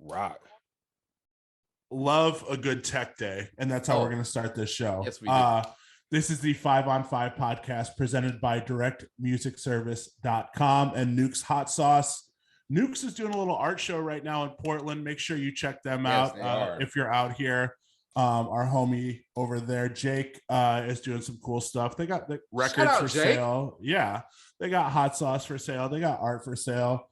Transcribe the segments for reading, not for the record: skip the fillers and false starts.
rock. Love a good tech day, and that's how we're going to start this show. Yes, we do. This is the 5 on 5 podcast presented by directmusicservice.com and Nuke's Hot Sauce. Nuke's is doing a little art show right now in Portland. Make sure you check them out if you're out here. Our homie over there, Jake, is doing some cool stuff. They got the records for sale. Yeah, they got hot sauce for sale. They got art for sale.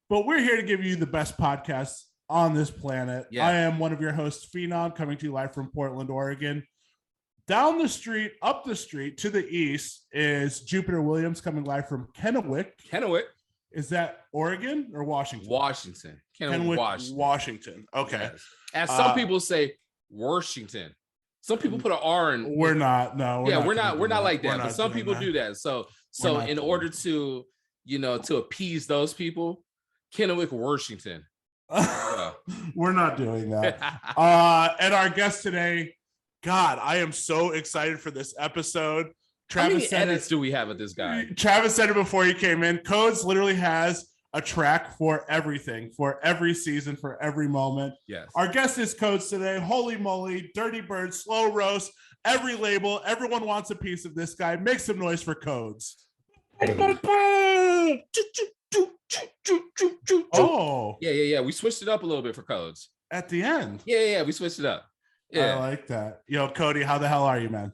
But we're here to give you the best podcast on this planet. Yeah. I am one of your hosts, Phenom, coming to you live from Portland, Oregon. Down the street, up the street to the east is Jupiter Williams coming live from Kennewick. Kennewick. Is that Oregon or Washington? Washington. Kennewick, Washington. Okay. Yes. As some people say, Washington. Some people put an R in. We're not. No. We're not like that. But some people do that. So in order to, to appease those people, Kennewick, Washington. We're not doing that. And our guest today, God, I am so excited for this episode. Travis, how many edits do we have with this guy? Travis said it before he came in. Codes literally has a track for everything, for every season, for every moment. Yes. Our guest is Codes today. Holy moly, Dirty Bird, Slow Roast, every label. Everyone wants a piece of this guy. Make some noise for Codes. Oh. Yeah. We switched it up a little bit for Codes. At the end. Yeah, we switched it up. Yeah. I like that. Yo, Cody, how the hell are you, man?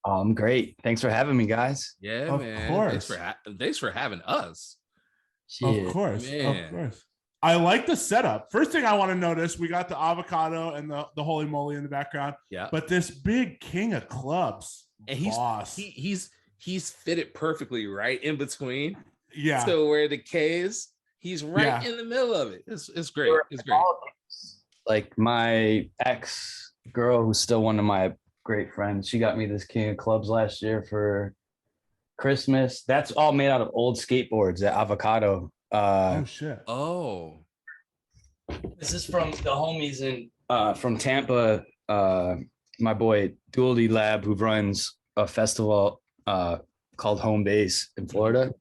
I'm great. Thanks for having me, guys. Yeah, of man. Course. Thanks for having us. Shit. Of course. I like the setup. First thing I want to notice, we got the avocado and the holy moly in the background. Yeah. But this big king of clubs, and boss. He's fitted perfectly right in between. Yeah. So where the K is, he's right in the middle of it. It's great. It's great. Like my ex girl, who's still one of my great friends, she got me this king of clubs last year for Christmas. That's all made out of old skateboards, that avocado. Oh shit. Oh. This is from the homies from Tampa. My boy Dooley Lab, who runs a festival called Home Base in Florida.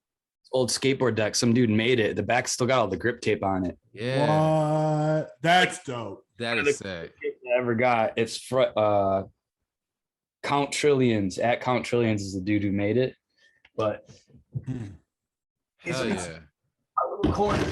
Old skateboard deck. Some dude made it. The back still got all the grip tape on it. Yeah. What? That's dope. That is sick. I ever got. It's Count Trillions. At Count Trillions is the dude who made it. But hell yeah. A little corner.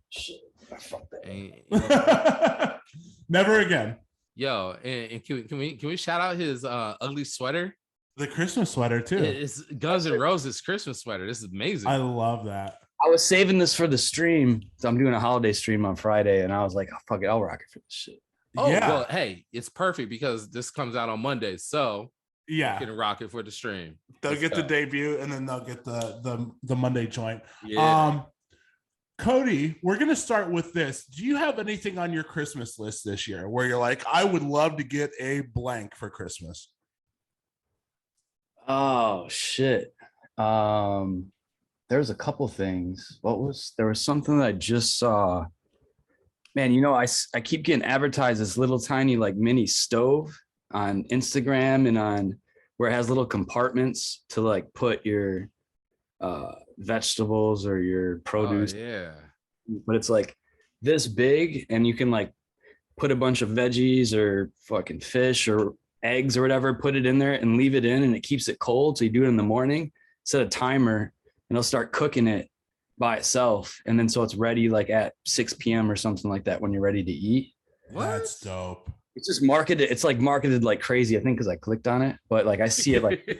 Shit. Fuck that. Never again. Yo, and can we shout out his ugly sweater? The Christmas sweater too. It's Guns N' Roses Christmas sweater. This is amazing. I love that. I was saving this for the stream. So I'm doing a holiday stream on Friday, and I was like, oh, fuck it, I'll rock it for this shit. Oh, yeah. Well, hey, it's perfect because this comes out on Monday. So yeah, you can rock it for the stream. They'll get the debut and then they'll get the Monday joint. Yeah. Cody, we're gonna start with this. Do you have anything on your Christmas list this year where you're like, I would love to get a blank for Christmas? Oh shit. There's a couple things. There was something that I just saw. Man, I keep getting advertised this little tiny like mini stove on Instagram and on where it has little compartments to like put your vegetables or your produce. Oh, yeah. But it's like this big, and you can like put a bunch of veggies or fucking fish or eggs or whatever, put it in there and leave it in, and it keeps it cold. So you do it in the morning, set a timer, and it'll start cooking it by itself. And then so it's ready like at 6 p.m. or something like that when you're ready to eat. What? That's dope. It's just marketed. It's like marketed like crazy, I think, because I clicked on it. But like I see it like, and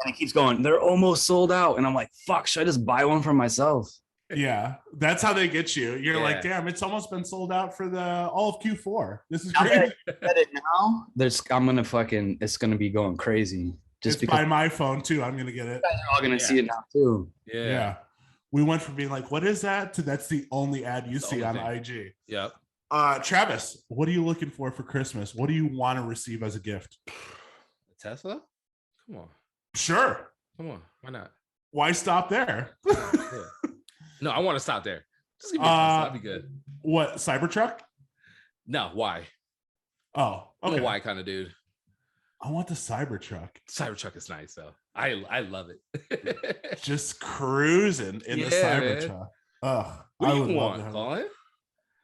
it keeps going. They're almost sold out. And I'm like, fuck, should I just buy one for myself? Yeah, that's how they get you. You're like, damn, it's almost been sold out for all of Q4. This is crazy. Now, it's gonna be going crazy. Just because by my phone too. I'm gonna get it. You're all gonna see it now too. Yeah. We went from being like, what is that, to that's the only ad you see on IG. Yep. Travis, what are you looking for Christmas? What do you want to receive as a gift? A Tesla? Come on. Sure. Come on. Why not? Why stop there? No, I want to stop there. Just give me a Tesla. That'd be good. What, Cybertruck? No, why? Oh, okay. I'm a why kind of dude. I want the Cybertruck. Cybertruck is nice though. I love it. Just cruising in the Cybertruck. What do you want, Colin?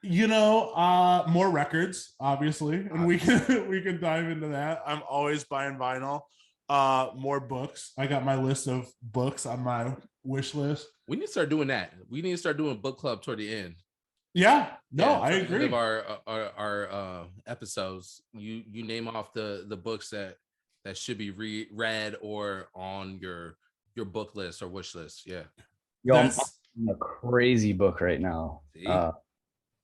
More records, obviously, and we can dive into that. I'm always buying vinyl. More books. I got my list of books on my wish list. We need to start doing that. We need to start doing book club toward the end. Yeah, I agree. Of our episodes, you name off the books that should be read or on your book list or wish list. Yeah. Yo, I'm a crazy book right now.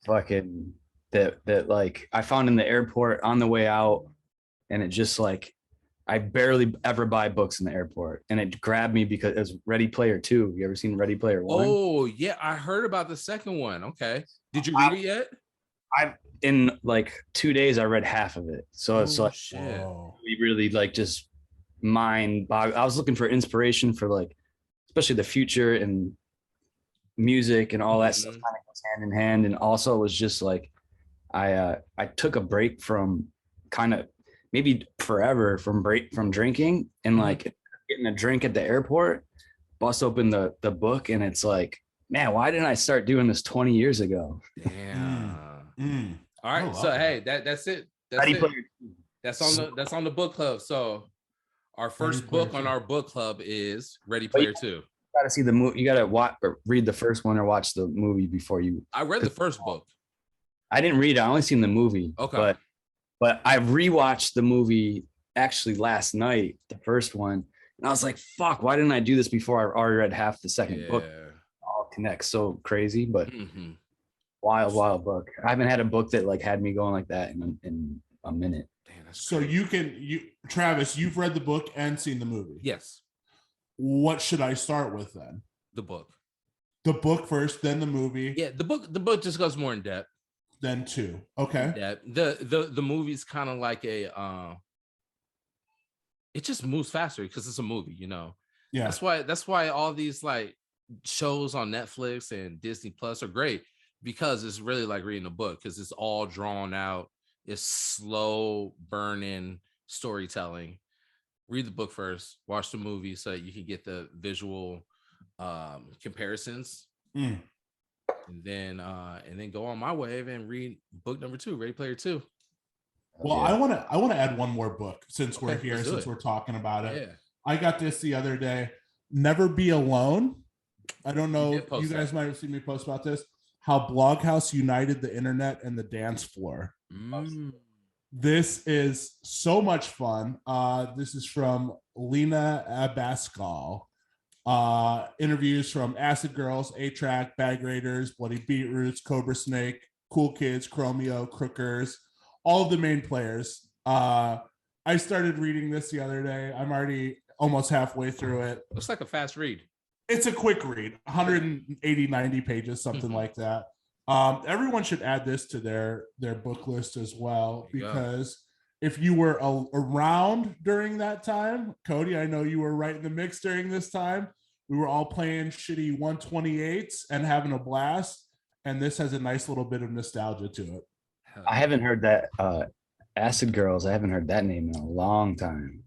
Fucking that like I found in the airport on the way out, and it just like I barely ever buy books in the airport, and it grabbed me because it was Ready Player 2. You ever seen Ready Player 1? Oh yeah, I heard about the second one. Okay, did you read it yet? I in like 2 days I read half of it, so it's like we really like just mind bog. I was looking for inspiration for like especially the future and music and all that stuff kind of goes hand in hand. And also it was just like I took a break from kind of maybe forever from drinking, and like getting a drink at the airport, bust open the book, and it's like, man, why didn't I start doing this 20 years ago? Damn. All right, so hey, that's it. That's on the book club. So our first book on our book club is Ready Player 2. You gotta see the movie. You gotta watch or read the first one or watch the movie before you. I read the first book. I didn't read it. I only seen the movie. Okay. But I rewatched the movie actually last night, the first one, and I was like, "Fuck! Why didn't I do this before I already read half the second book?" All connects so crazy, but wild book. I haven't had a book that like had me going like that in a minute. Damn, so Travis, you've read the book and seen the movie. Yes. What should I start with then? The book. The book first, then the movie. Yeah, the book just goes more in depth. Then 2. Okay. Yeah. The movie's kind of like it just moves faster because it's a movie, Yeah. That's why all these like shows on Netflix and Disney Plus are great, because it's really like reading a book, because it's all drawn out. It's slow burning storytelling. Read the book first, watch the movie so that you can get the visual comparisons, and then go on my wave and read book number 2, Ready Player 2. Well, I want to add one more book since we're here, since we're talking about it. Yeah. I got this the other day. Never Be Alone. I don't know. You guys might have seen me post about this. How Bloghouse united the internet and the dance floor. This is so much fun. This is from Lena Abascal. Interviews from Acid Girls, A-Track, Bag Raiders, Bloody Beetroots, Cobra Snake, Cool Kids, Chromeo, Crookers, all of the main players. I started reading this the other day. I'm already almost halfway through it. Looks like a fast read. It's a quick read, 180, 90 pages, something like that. Everyone should add this to their book list as well, because if you were around during that time, Cody, I know you were right in the mix during this time. We were all playing shitty 128s and having a blast, and this has a nice little bit of nostalgia to it. I haven't heard that Acid Girls. I haven't heard that name in a long time.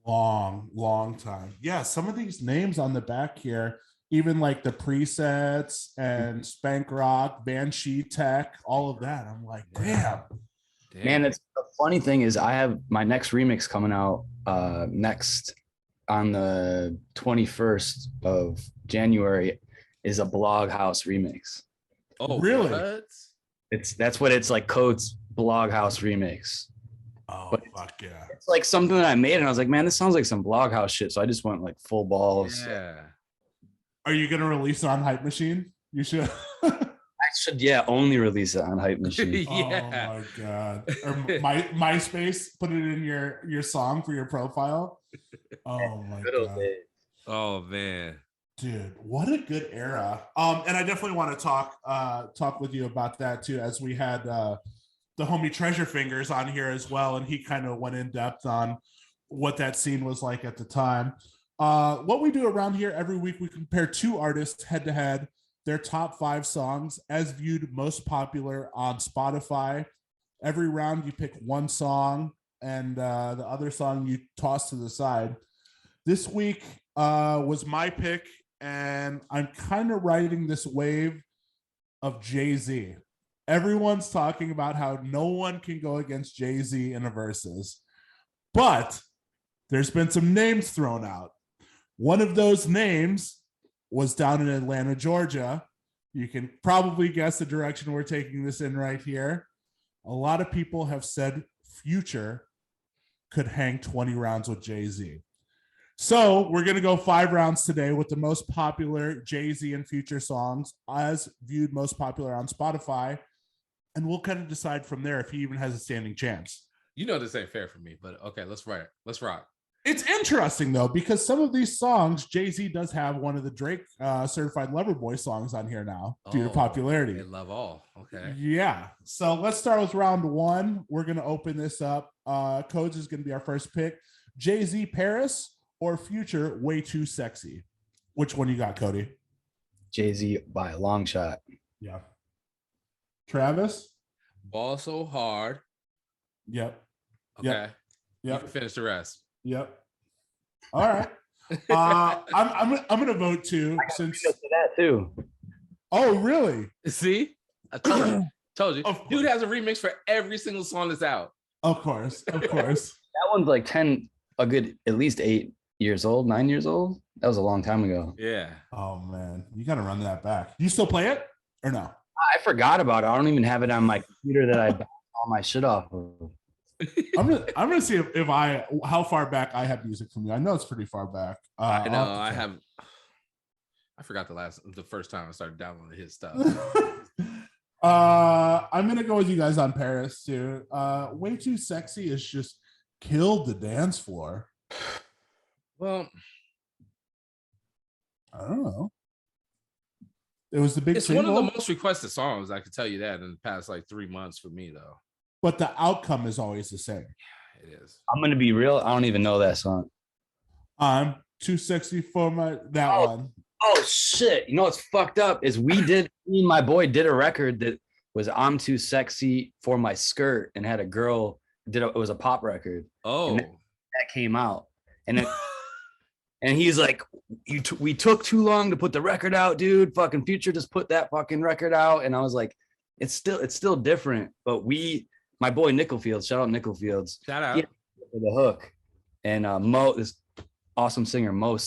Long time. Yeah, some of these names on the back here, even like the presets and Spank Rock, Banshee Tech, all of that. I'm like, damn. Man, it's the funny thing is I have my next remix coming out next on the 21st of January is a Bloghouse remix. Oh, really? What? That's what it's like, Code's Bloghouse remix. Oh, but fuck yeah. It's like something that I made and I was like, man, this sounds like some Bloghouse shit. So I just went like full balls. Yeah. Are you gonna release it on Hype Machine? You should. I should, only release it on Hype Machine. Yeah. Oh my god. Or MySpace, put it in your song for your profile. Oh my god. Oh man. Dude, what a good era. And I definitely want to talk with you about that too, as we had the homie Treasure Fingers on here as well, and he kind of went in depth on what that scene was like at the time. What we do around here every week, we compare 2 artists head to head, their top 5 songs as viewed most popular on Spotify. Every round you pick one song, and the other song you toss to the side. This week was my pick, and I'm kind of riding this wave of Jay-Z. Everyone's talking about how no one can go against Jay-Z in a versus, but there's been some names thrown out. One of those names was down in Atlanta, Georgia. You can probably guess the direction we're taking this in right here. A lot of people have said Future could hang 20 rounds with Jay-Z. So we're going to go 5 rounds today with the most popular Jay-Z and Future songs as viewed most popular on Spotify. And we'll kind of decide from there if he even has a standing chance. You know this ain't fair for me, but okay, let's rock. It's interesting, though, because some of these songs, Jay-Z does have one of the Drake Certified Lover Boy songs on here now due to popularity. They love all. Okay. Yeah. So let's start with round 1. We're going to open this up. Codes is going to be our first pick. Jay-Z, Paris, or Future, Way Too Sexy? Which one you got, Cody? Jay-Z by a long shot. Yeah. Travis? Ball So Hard. Yep. Okay. Yep. You can finish the rest. Yep. All right. I'm gonna vote too. Since that too. Oh, really? See, I told you. Dude has a remix for every single song that's out. Of course. That one's like 10, a good at least 8 years old, 9 years old. That was a long time ago. Yeah. Oh man, you gotta run that back. Do you still play it or no? I forgot about it. I don't even have it on my computer that I bounced all my shit off of. I'm gonna see if how far back I have music from you. I know it's pretty far back. I know I have. I forgot the first time I started downloading his stuff. I'm gonna go with you guys on Paris too. Way Too Sexy is just killed the dance floor. Well, I don't know. It was the big. It's single. one of the most requested songs. I can tell you that in the past like 3 months for me though. But the outcome is always the same. It is. I'm gonna be real. I don't even know that song. I'm too sexy for that one. Oh shit! You know what's fucked up is me and my boy did a record that was "I'm Too Sexy for My Skirt" and had a girl it was a pop record. Oh, and that came out, and then and he's like, "We took too long to put the record out, dude. Fucking Future just put that fucking record out," and I was like, "It's still different." But my boy Nickelfields, shout out Nickelfields, shout out for the hook, and Mo, this awesome singer Mo,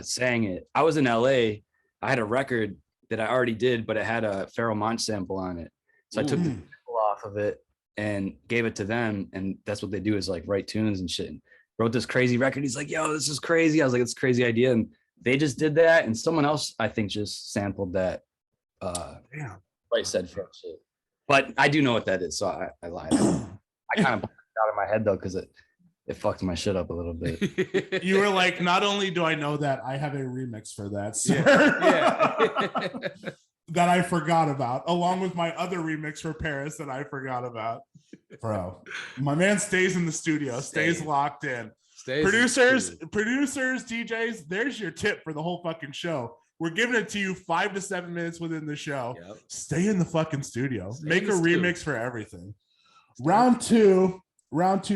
sang it. I was in LA. I had a record that I already did, but it had a Pharoah Monch sample on it, so I took the sample off of it and gave it to them, and that's what they do is like write tunes and shit. And wrote this crazy record. He's like, "Yo, this is crazy." I was like, "It's a crazy idea," and they just did that, and someone else I think just sampled that. Right said for shit. But I do know what that is, so I lied. I kind of put it out of my head though, because it fucked my shit up a little bit. You were like, not only do I know that, I have a remix for that, sir. Yeah. That I forgot about, along with my other remix for Paris that I forgot about. Bro, my man stays in the studio, stays locked in. Producers, DJs, there's your tip for the whole fucking show. We're giving it to you 5 to 7 minutes within the show. Yep. Stay in the fucking studio. Make a remix for everything. Round two,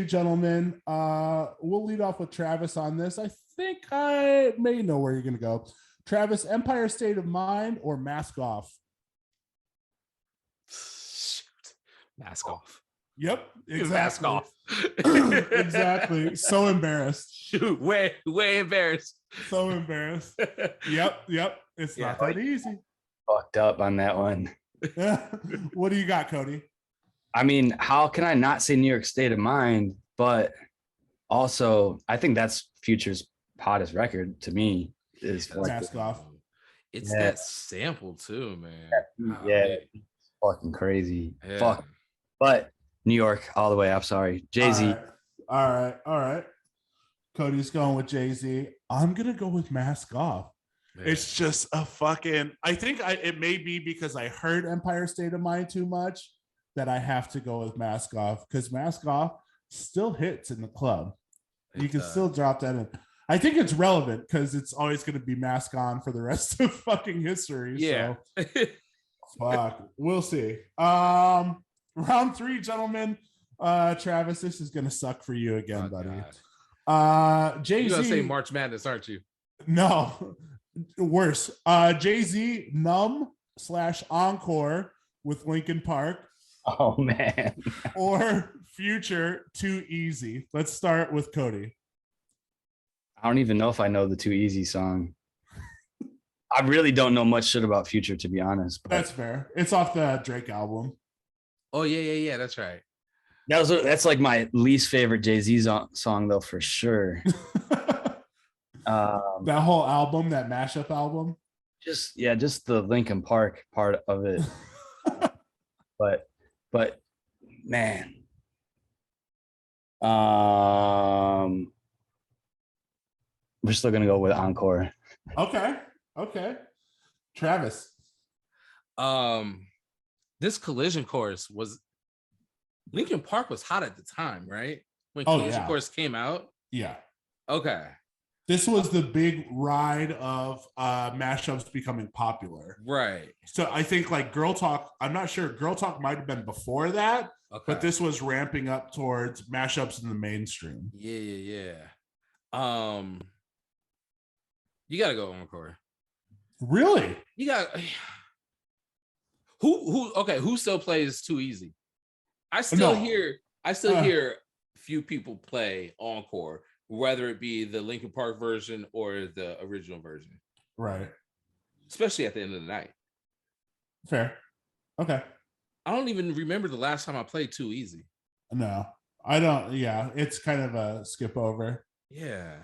gentlemen. We'll lead off with Travis on this. I think I may know where you're going to go. Travis, Empire State of Mind or Mask Off? Shoot. Mask Off. Yep, exactly. Mask Off. Exactly. So embarrassed. Shoot, way embarrassed. So embarrassed. Yep. It's not that easy. Fucked up on that one. What do you got, Cody? I mean, how can I not say New York State of Mind? But also, I think that's Future's hottest record to me. Is Mask Off. It's that sample too, man. Yeah, fucking crazy. Yeah. Fuck. But New York all the way. I'm sorry, Jay-Z. All right. Cody's going with Jay-Z. I'm gonna go with Mask Off. Man. It's just a fucking. I think it may be because I heard Empire State of Mind too much that I have to go with Mask Off, because Mask Off still hits in the club. You can still drop that in. I think it's relevant because it's always going to be Mask On for the rest of fucking history. Yeah. So. Fuck. We'll see. Round 3, gentlemen. Travis, this is going to suck for you again, buddy. Jay-Z. You're going to say March Madness, aren't you? No. Worse. Jay-Z, Numb / Encore with Linkin Park. Oh man. Or Future, Too Easy. Let's start with Cody. I don't even know if I know the Too Easy song. I really don't know much shit about Future, to be honest. But that's fair. It's off the Drake album. Oh yeah. That's right. That's like my least favorite Jay-Z song though, for sure. That whole album, that mashup album. Just the Linkin Park part of it. but man. We're still gonna go with Encore. Okay. Travis. This Collision Course was Linkin Park was hot at the time, right? When Collision Course came out. Yeah. Okay. This was the big ride of mashups becoming popular. Right. So I think like Girl Talk, I'm not sure. Girl Talk might have been before that, but this was ramping up towards mashups in the mainstream. Yeah. You gotta go Encore. Really? You got who still plays Too Easy? I still hear few people play Encore, whether it be the Linkin Park version or the original version. Right. Especially at the end of the night. Fair. Okay. I don't even remember the last time I played Too Easy. No, I don't. Yeah, it's kind of a skip over. Yeah.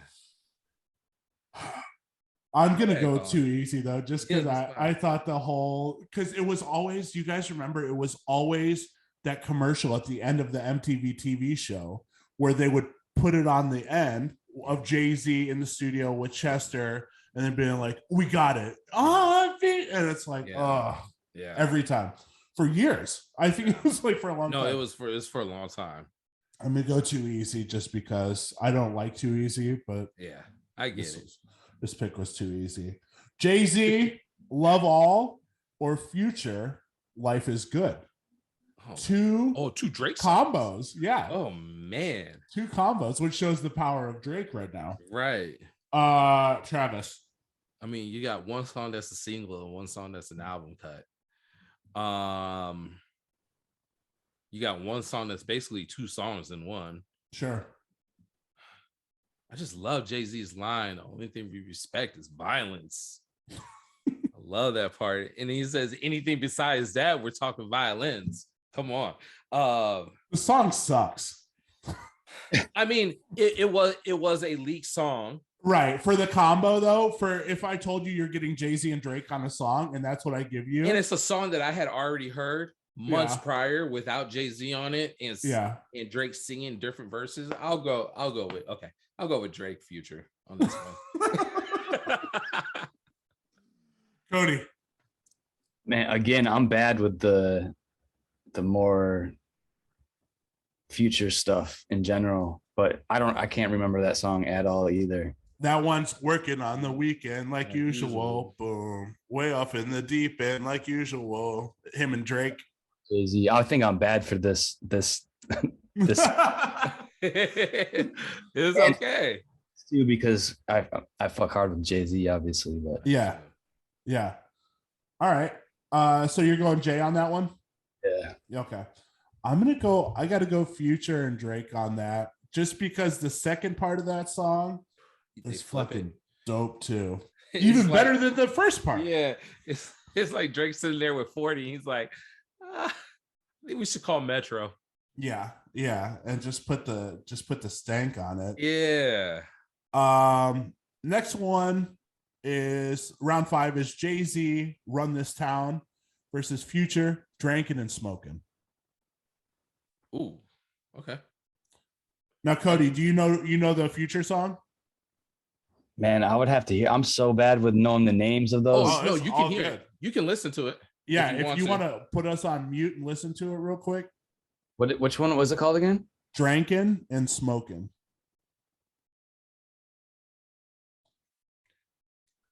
I'm gonna go Too Easy though, just because I thought because it was always, you guys remember, it was always that commercial at the end of the MTV TV show where they would put it on the end of Jay-Z in the studio with Chester and then being like, we got it. Oh, and it's like, every time for years. I think it was like for a long time. No, it was for a long time. I'm gonna go Too Easy just because I don't like Too Easy, but yeah, I get it. This pick was Too Easy. Jay-Z, Love All, or Future, Life is Good. Two Drake combos. Songs. Yeah. Oh man. 2 combos, which shows the power of Drake right now. Right. Travis. I mean, you got one song that's a single and one song that's an album cut. You got one song that's basically 2 songs in one. Sure. I just love Jay-Z's line. The only thing we respect is violence. I love that part. And he says anything besides that, we're talking violins. Come on. The song sucks. I mean, it was a leaked song. Right. For the combo though, for if I told you you're getting Jay-Z and Drake on a song and that's what I give you. And it's a song that I had already heard months prior without Jay-Z on it and Drake singing different verses. I'll go with Drake Future on this one. Cody. Man, again, I'm bad with the more Future stuff in general, but I can't remember that song at all either. That one's Working on the Weekend like usual. Boom. Way off in the deep end like usual. Him and Drake. Jay-Z. I think I'm bad for this. It's okay. Too, because I fuck hard with Jay-Z, obviously, but yeah. All right. So you're going Jay on that one? Yeah. Okay. I gotta go Future and Drake on that, just because the second part of that song is fucking dope too. Even better than the first part. Yeah. It's like Drake sitting there with 40. He's like, I think we should call Metro. Yeah, and just put the stank on it. Yeah. Next one is round 5 is Jay-Z, Run This Town versus Future, Drinking and Smoking. Ooh, okay. Now, Cody, do you know the Future song? Man, I would have to hear. I'm so bad with knowing the names of those. Oh no, you can hear it. You can listen to it. Yeah, if you want to put us on mute and listen to it real quick. Which one was it called again? Drinking and Smoking.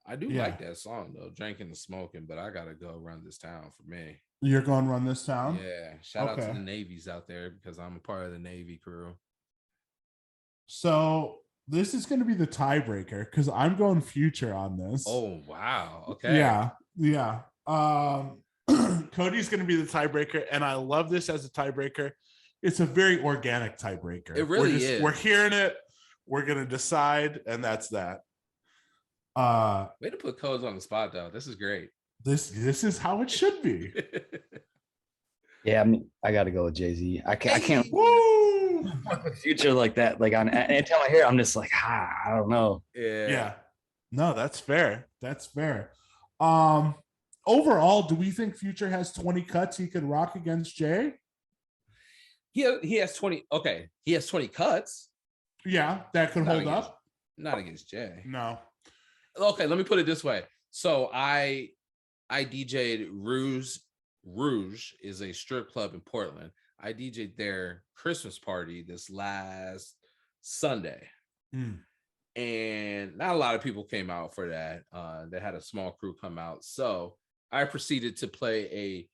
I do like that song though, Drinking and Smoking, but I gotta go Run This Town for me. You're going Run This Town? Yeah. Shout out to the Navies out there because I'm a part of the Navy crew. So this is going to be the tiebreaker because I'm going Future on this. Oh wow. Okay. Yeah. Cody's going to be the tiebreaker, and I love this as a tiebreaker. It's a very organic tiebreaker. It really is. We're hearing it. We're going to decide, and that's that. Way to put Codes on the spot, though. This is great. This is how it should be. Yeah, I got to go with Jay-Z. I can't fuck with Future like that. Like anytime I hear it, I'm just like, I don't know. Yeah. No, that's fair. That's fair. Overall, do we think Future has 20 cuts he could rock against Jay? He has 20. Okay, he has 20 cuts. Yeah, that could hold up. Not against Jay. No. Okay, let me put it this way. So I DJ'd Rouge is a strip club in Portland. I DJ'd their Christmas party this last Sunday. And not a lot of people came out for that. They had a small crew come out. So I proceeded to play a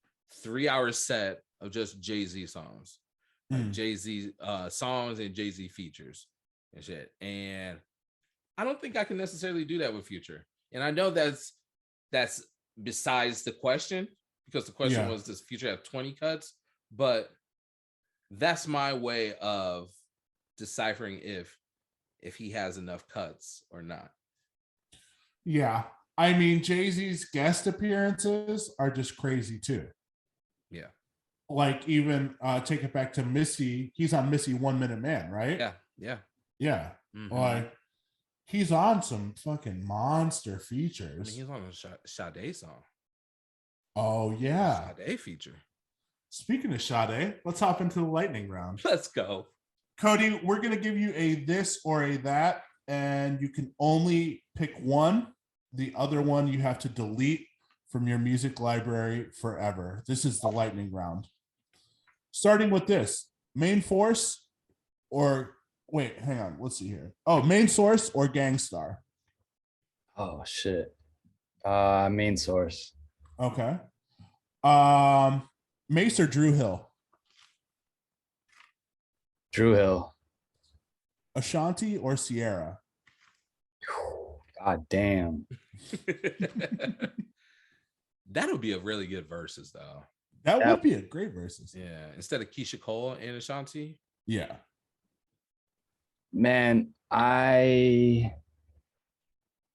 3-hour set of just Jay-Z songs. Like Jay-Z songs and Jay-Z features and shit. And I don't think I can necessarily do that with Future. And I know that's besides the question, because the question was, does Future have 20 cuts? But that's my way of deciphering if he has enough cuts or not. Yeah. I mean, Jay-Z's guest appearances are just crazy too. Yeah. Like even take it back to Missy. He's on Missy 1 Minute Man, right? Yeah. Like he's on some fucking monster features. I mean, he's on a Sade song. Oh yeah, Sade feature. Speaking of Sade, let's hop into the lightning round. Let's go. Cody, we're gonna give you a this or a that, and you can only pick one. The other one you have to delete from your music library forever. This is the lightning round. Starting with this, main force or wait, hang on. Let's see here. Oh, main source or Gangstar? Oh shit. Main source. Okay. Mace or Drew Hill? Drew Hill. Ashanti or Sierra? God damn. That would be a really good versus, though. That would be a great versus. Yeah. Instead of Keisha Cole and Ashanti. Yeah. Man, I'm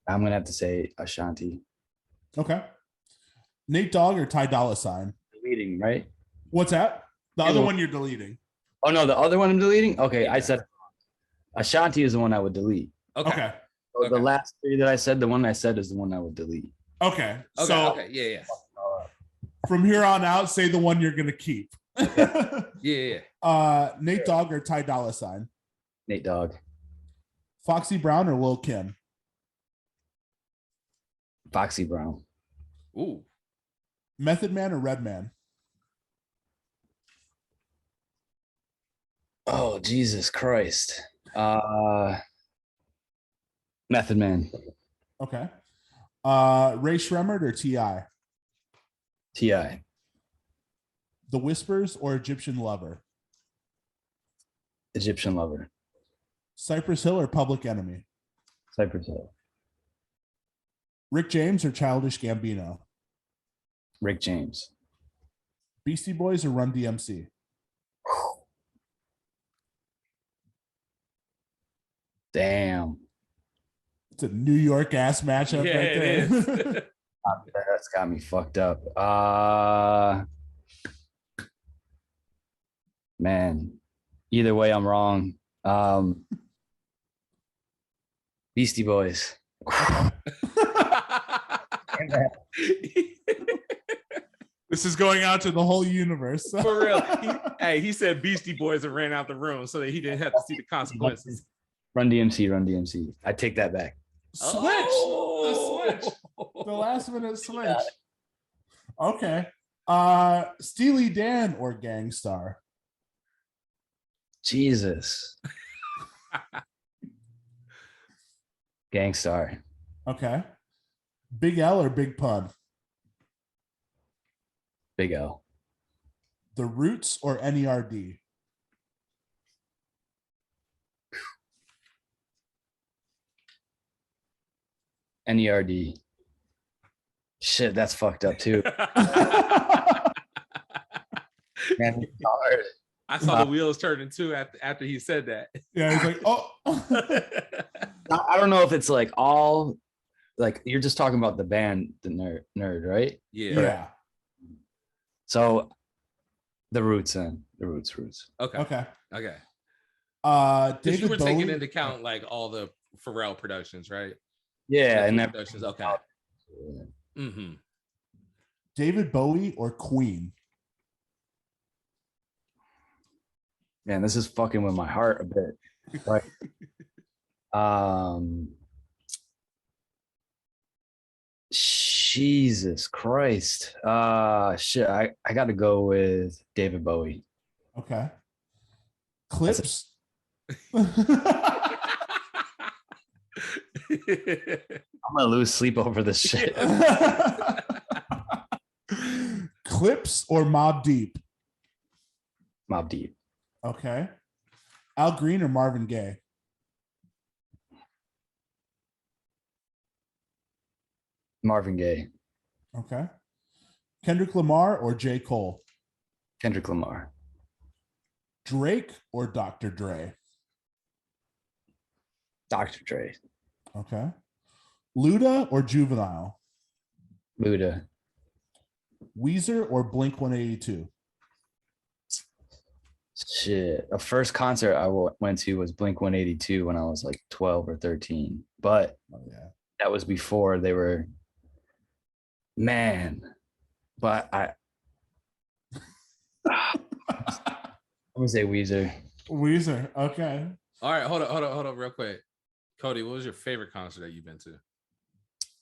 gonna have to say Ashanti. Okay. Nate Dogg or Ty Dolla $ign? Deleting, right? What's that? The other one you're deleting. Oh no, the other one I'm deleting? Okay, I said Ashanti is the one I would delete. Okay. So the last three that I said, the one I said is the one I would delete. Okay. Yeah. From here on out, say the one you're gonna keep. Yeah. Nate Dogg or Ty Dolla $ign? Nate Dogg. Foxy Brown or Lil Kim? Foxy Brown. Ooh. Method Man or Redman? Oh, Jesus Christ. Method Man. Okay. Ray Shremmerd or T.I.? T.I. The Whispers or Egyptian Lover? Egyptian Lover. Cypress Hill or Public Enemy? Cypress Hill. Rick James or Childish Gambino? Rick James. Beastie Boys or Run DMC? Damn. It's a New York ass matchup right there. That's got me fucked up. Man, either way, I'm wrong. Beastie Boys. This is going out to the whole universe. For real. He said Beastie Boys and ran out the room so that he didn't have to see the consequences. Run DMC. I take that back. Switch. The switch. The last minute switch. Okay. Steely Dan or Gangstar? Jesus. Gangstar. Okay. Big L or Big Pun? Big L. The Roots or NERD? NERD. Shit, that's fucked up too. Man, it's hard. I saw the wheels turning too after he said that. Yeah, he's like, oh. I don't know if it's like all like you're just talking about the band, the nerd, right? Yeah. So the roots. Okay. David you were Bowie, taking into account like all the Pharrell productions, right? Yeah, and that productions. Okay. Mm-hmm. David Bowie or Queen? Man, this is fucking with my heart a bit. Right. Jesus Christ. Shit, I gotta go with David Bowie. Okay. Clips. I'm gonna lose sleep over this shit. Clips or Mobb Deep? Mobb Deep. Okay. Al Green or Marvin Gaye? Marvin Gaye. Okay. Kendrick Lamar or J. Cole? Kendrick Lamar. Drake or Dr. Dre? Dr. Dre. Okay. Luda or Juvenile? Luda. Weezer or Blink 182? Shit. The first concert I went to was Blink 182 when I was like 12 or 13. But that was before they were, man. But I'm gonna say Weezer. Weezer. Okay. All right. Hold up real quick. Cody, what was your favorite concert that you've been to?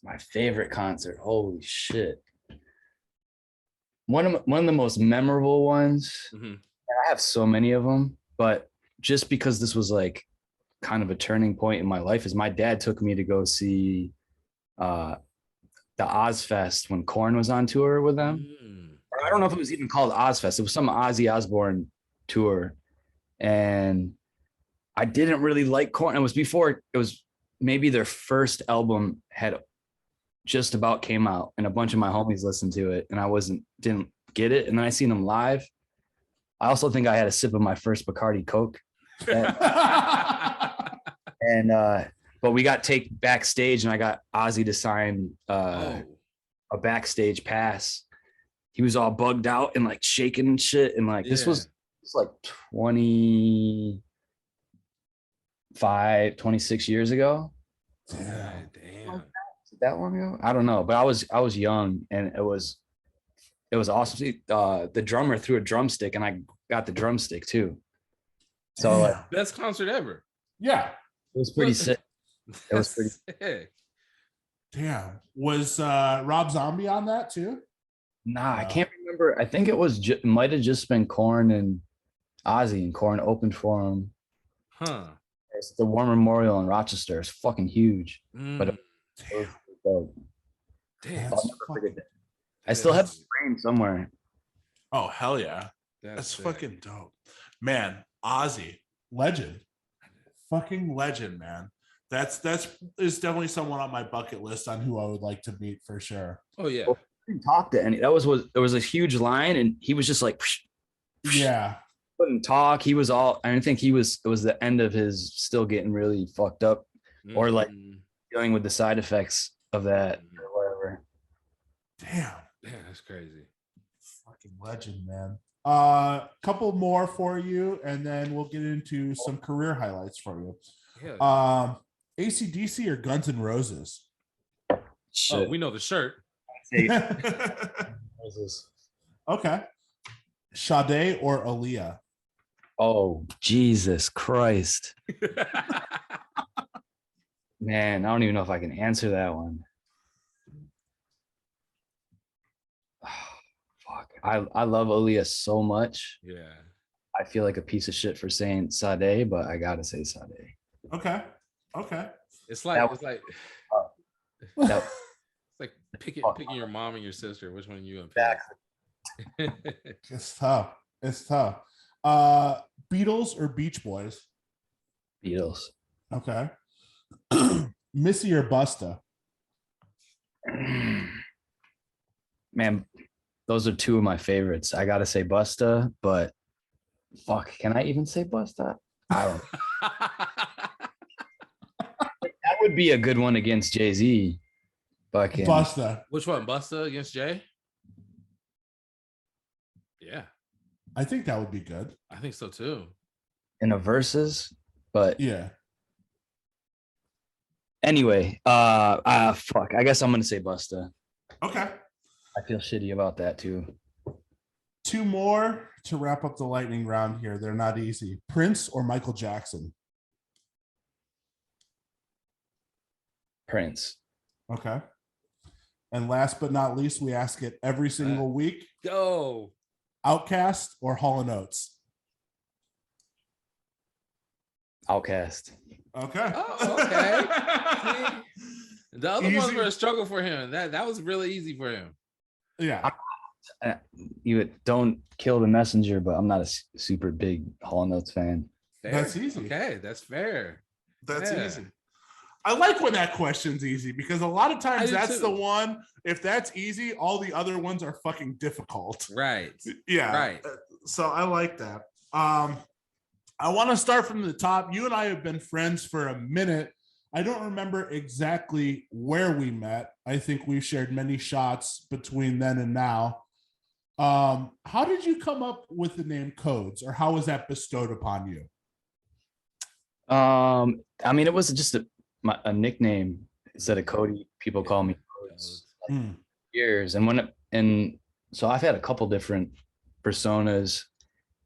My favorite concert. Holy shit. One of the most memorable ones. Mm-hmm. I have so many of them, but just because this was like kind of a turning point in my life is my dad took me to go see the Ozfest when Korn was on tour with them. Or I don't know if it was even called Ozfest. It was some Ozzy Osbourne tour. And I didn't really like Korn. It was before, it was maybe their first album had just about came out and a bunch of my homies listened to it and I didn't get it. And then I seen them live. I also think I had a sip of my first Bacardi Coke. But we got take backstage and I got Ozzy to sign a backstage pass. He was all bugged out and like shaking and shit. And like, this was like 26 years ago. Damn. That long ago? I don't know, but I was young and it was awesome. The drummer threw a drumstick and I got the drumstick too. So best concert ever. Yeah. It was pretty sick. It was pretty sick. Damn. Was Rob Zombie on that too? Nah, I can't remember. I think it was might have just been Korn and Ozzy, and Korn opened for him. Huh. It's the War Memorial in Rochester. It's fucking huge. But it was dope. Damn. I'll never forget that. I still have the frame somewhere. Oh, hell yeah. That's fucking dope. Man, Ozzy, legend. Fucking legend, man. That's is definitely someone on my bucket list on who I would like to meet for sure. Oh yeah. Well, I didn't talk to any. There was a huge line and he was just like yeah. Couldn't talk. He was all, I think it was the end of his still getting really fucked up or like dealing with the side effects of that or whatever. Damn, that's crazy. Fucking legend, man. Couple more for you, and then we'll get into some career highlights for you. Yeah. AC/DC or Guns N' Roses? Shit. Oh, we know the shirt. Okay. Sade or Aaliyah? Oh, Jesus Christ. Man, I don't even know if I can answer that one. Fuck. I love Aaliyah so much. Yeah. I feel like a piece of shit for saying Sade, but I gotta say Sade. Okay. It's like picking your mom and your sister. Which one you gonna pick? It's tough. Beatles or Beach Boys? Beatles. Okay. Missy or Busta? Man, those are two of my favorites. I gotta say Busta, but fuck, can I even say Busta? I don't. That would be a good one against Jay-Z. Fucking Busta. Which one? Busta against Jay? Yeah. I think that would be good. I think so too. In a versus, but yeah. Anyway, fuck. I guess I'm gonna say Busta. Okay. I feel shitty about that too. Two more to wrap up the lightning round here. They're not easy. Prince or Michael Jackson? Prince. Okay. And last but not least, we ask it every single week. Go. Outkast or Hall & Oates? Outkast. Okay. Oh, okay. See, the other Easy. ones were a struggle for him. That was really easy for him. Yeah. You don't kill the messenger, but I'm not a super big Hall & Oates fan. Fair. That's easy. Okay, that's fair. That's easy. I like when that question's easy because a lot of times that's the one. If that's easy, all the other ones are fucking difficult. Right. Yeah. Right. So I like that. I want to start from the top. You and I have been friends for a minute. I don't remember exactly where we met. I think we've shared many shots between then and now. How did you come up with the name Codes, or how was that bestowed upon you? I mean, it was just a nickname instead of Cody. People call me Codes years, and so I've had a couple different personas,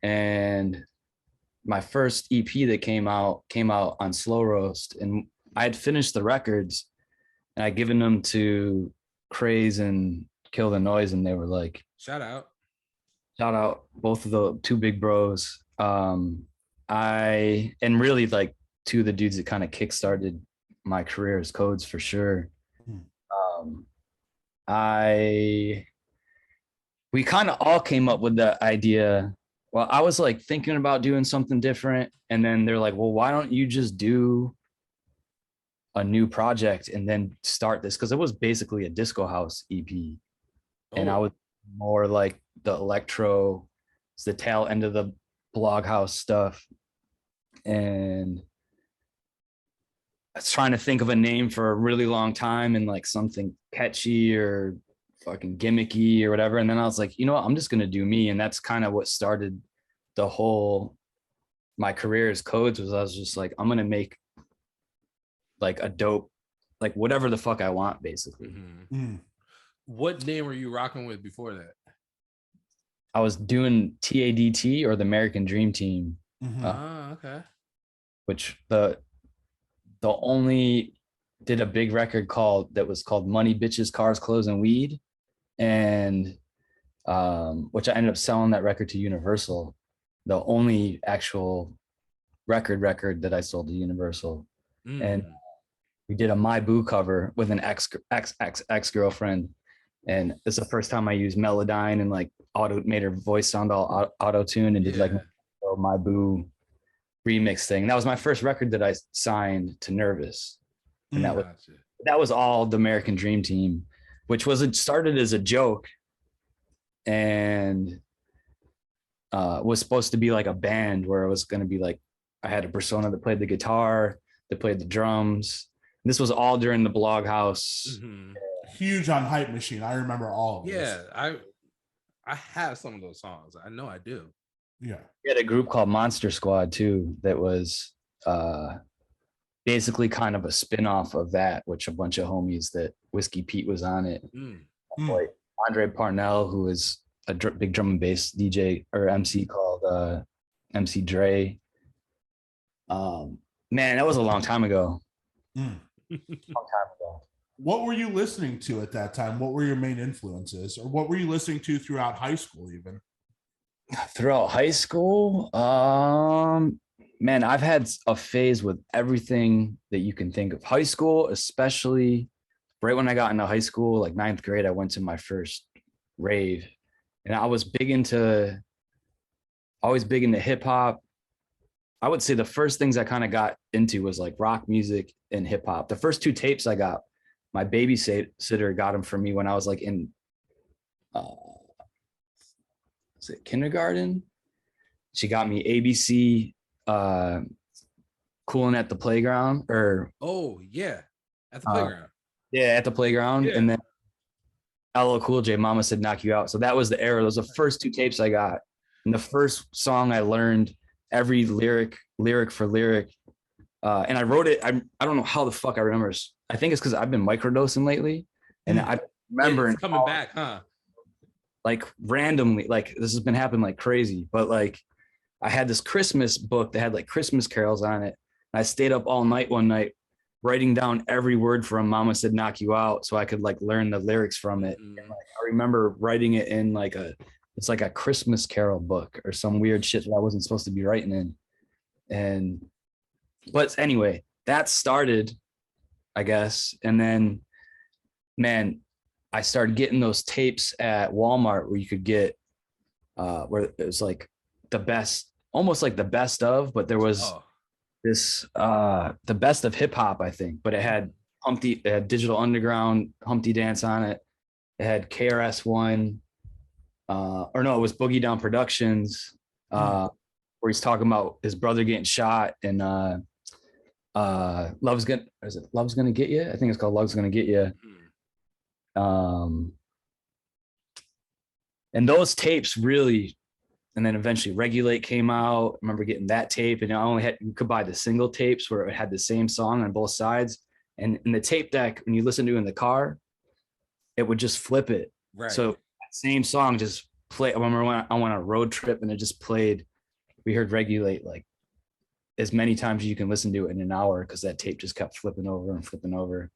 and my first EP that came out on Slow Roast, and I had finished the records and I'd given them to Craze and Kill the Noise, and they were like, shout out both of the two big bros. And really like two of the dudes that kind of kickstarted my career as Codes for sure. We kind of all came up with the idea. Well, I was like thinking about doing something different, and then they're like, well, why don't you just do a new project and then start this? Because it was basically a disco house EP. And I was more like the electro, it's the tail end of the blog house stuff. And I was trying to think of a name for a really long time and like something catchy or fucking gimmicky or whatever. And then I was like, you know what, I'm just going to do me. And that's kind of what started the whole, my career as Codes, was I was just like, I'm going to make like a dope, like whatever the fuck I want, basically. Mm-hmm. What name were you rocking with before that? I was doing TADT, or the American Dream Team. Okay. Which the only did a big record that was called Money, Bitches, Cars, Clothes, and Weed. And which I ended up selling that record to Universal. The only actual record that I sold to Universal. And we did a My Boo cover with an ex-girlfriend. And it's the first time I used Melodyne and like made her voice sound all auto-tuned, and did like My Boo remix thing. That was my first record that I signed to Nervous. And that was all the American Dream Team, which started as a joke and was supposed to be like a band where it was going to be like, I had a persona that played the guitar, that played the drums. And this was all during the blog house. Mm-hmm. Huge on Hype Machine. I remember all of this. Yeah, I have some of those songs. I know I do. Yeah. We had a group called Monster Squad too that was basically kind of a spin-off of that, which a bunch of homies that Whiskey Pete was on it. Like Andre Parnell, who is a big drum and bass DJ or MC called MC Dre. Man, that was a long time ago. Long time ago. What were you listening to at that time? What were your main influences, or what were you listening to throughout high school even? Throughout high school, man, I've had a phase with everything that you can think of. High school, especially right when I got into high school, like 9th grade, I went to my first rave, and I was always big into hip hop. I would say the first things I kind of got into was like rock music and hip hop. The first 2 tapes I got, my babysitter got them for me when I was like in is it kindergarten? She got me ABC Cooling at the Playground, or at the playground. At the playground. And then LL Cool J, Mama Said Knock You Out. So that was the era. Those were the first 2 tapes I got. And the first song I learned every lyric for lyric. And I wrote it. I don't know how the fuck I remember. I think it's because I've been microdosing lately. And I remember it's coming back, huh? Like randomly, like this has been happening like crazy. But like I had this Christmas book that had like Christmas carols on it. And I stayed up all night one night writing down every word from Mama Said Knock You Out so I could like learn the lyrics from it. And, like, I remember writing it in like it's like a Christmas carol book or some weird shit that I wasn't supposed to be writing in. But anyway, that started, I guess. And then, man, I started getting those tapes at Walmart where you could get, where it was like the best, almost like the best of, but there was this the best of hip hop, I think, but it had Digital Underground, Humpty Dance on it. It had KRS-One, or no, it was Boogie Down Productions, where he's talking about his brother getting shot, and Love's Gonna Get You? I think it's called Love's Gonna Get You. And those tapes really. And then eventually Regulate came out. I remember getting that tape, and you could buy the single tapes where it had the same song on both sides. And in the tape deck, when you listen to it in the car, it would just flip it. Right. So that same song just play. I remember when I went on a road trip and it just played. We heard Regulate like as many times as you can listen to it in an hour because that tape just kept flipping over and flipping over.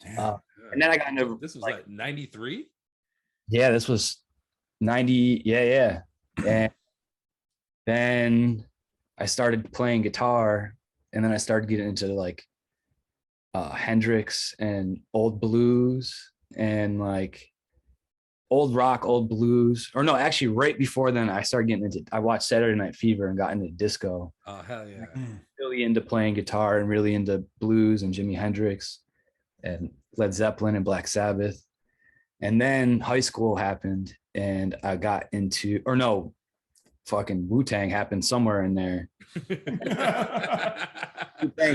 Damn. And then I got into this was like 93. Yeah, this was 90. Yeah. And then I started playing guitar, and then I started getting into like Hendrix and old blues and like old rock, old blues. Or no, actually right before then I started getting into, I watched Saturday Night Fever and got into disco. Oh, hell yeah. Really into playing guitar and really into blues and Jimi Hendrix and Led Zeppelin and Black Sabbath. And then high school happened, and I got into, or no, fucking Wu-Tang happened somewhere in there. Wu-Tang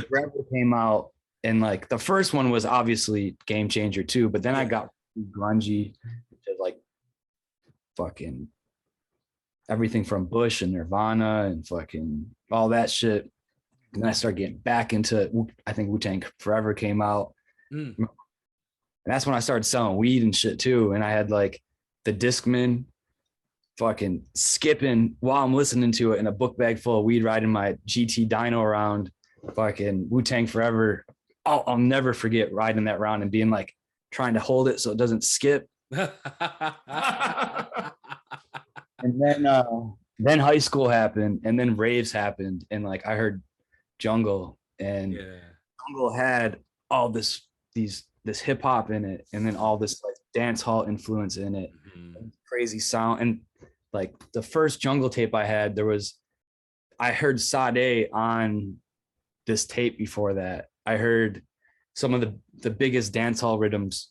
Forever came out, and like the first one was obviously game changer too, but then I got grungy, like fucking everything from Bush and Nirvana and fucking all that shit. And then I started getting back into, I think Wu-Tang Forever came out. And that's when I started selling weed and shit too. And I had like the Discman fucking skipping while I'm listening to it in a book bag full of weed, riding my GT dyno around, fucking Wu-Tang Forever. I'll never forget riding that round and being like, trying to hold it so it doesn't skip. And then high school happened, and then raves happened. And like, I heard Jungle, and Jungle had all this hip hop in it, and then all this like dance hall influence in it, crazy sound. And like the first Jungle tape I had, I heard Sade on this tape. Before that, I heard some of the biggest dance hall rhythms,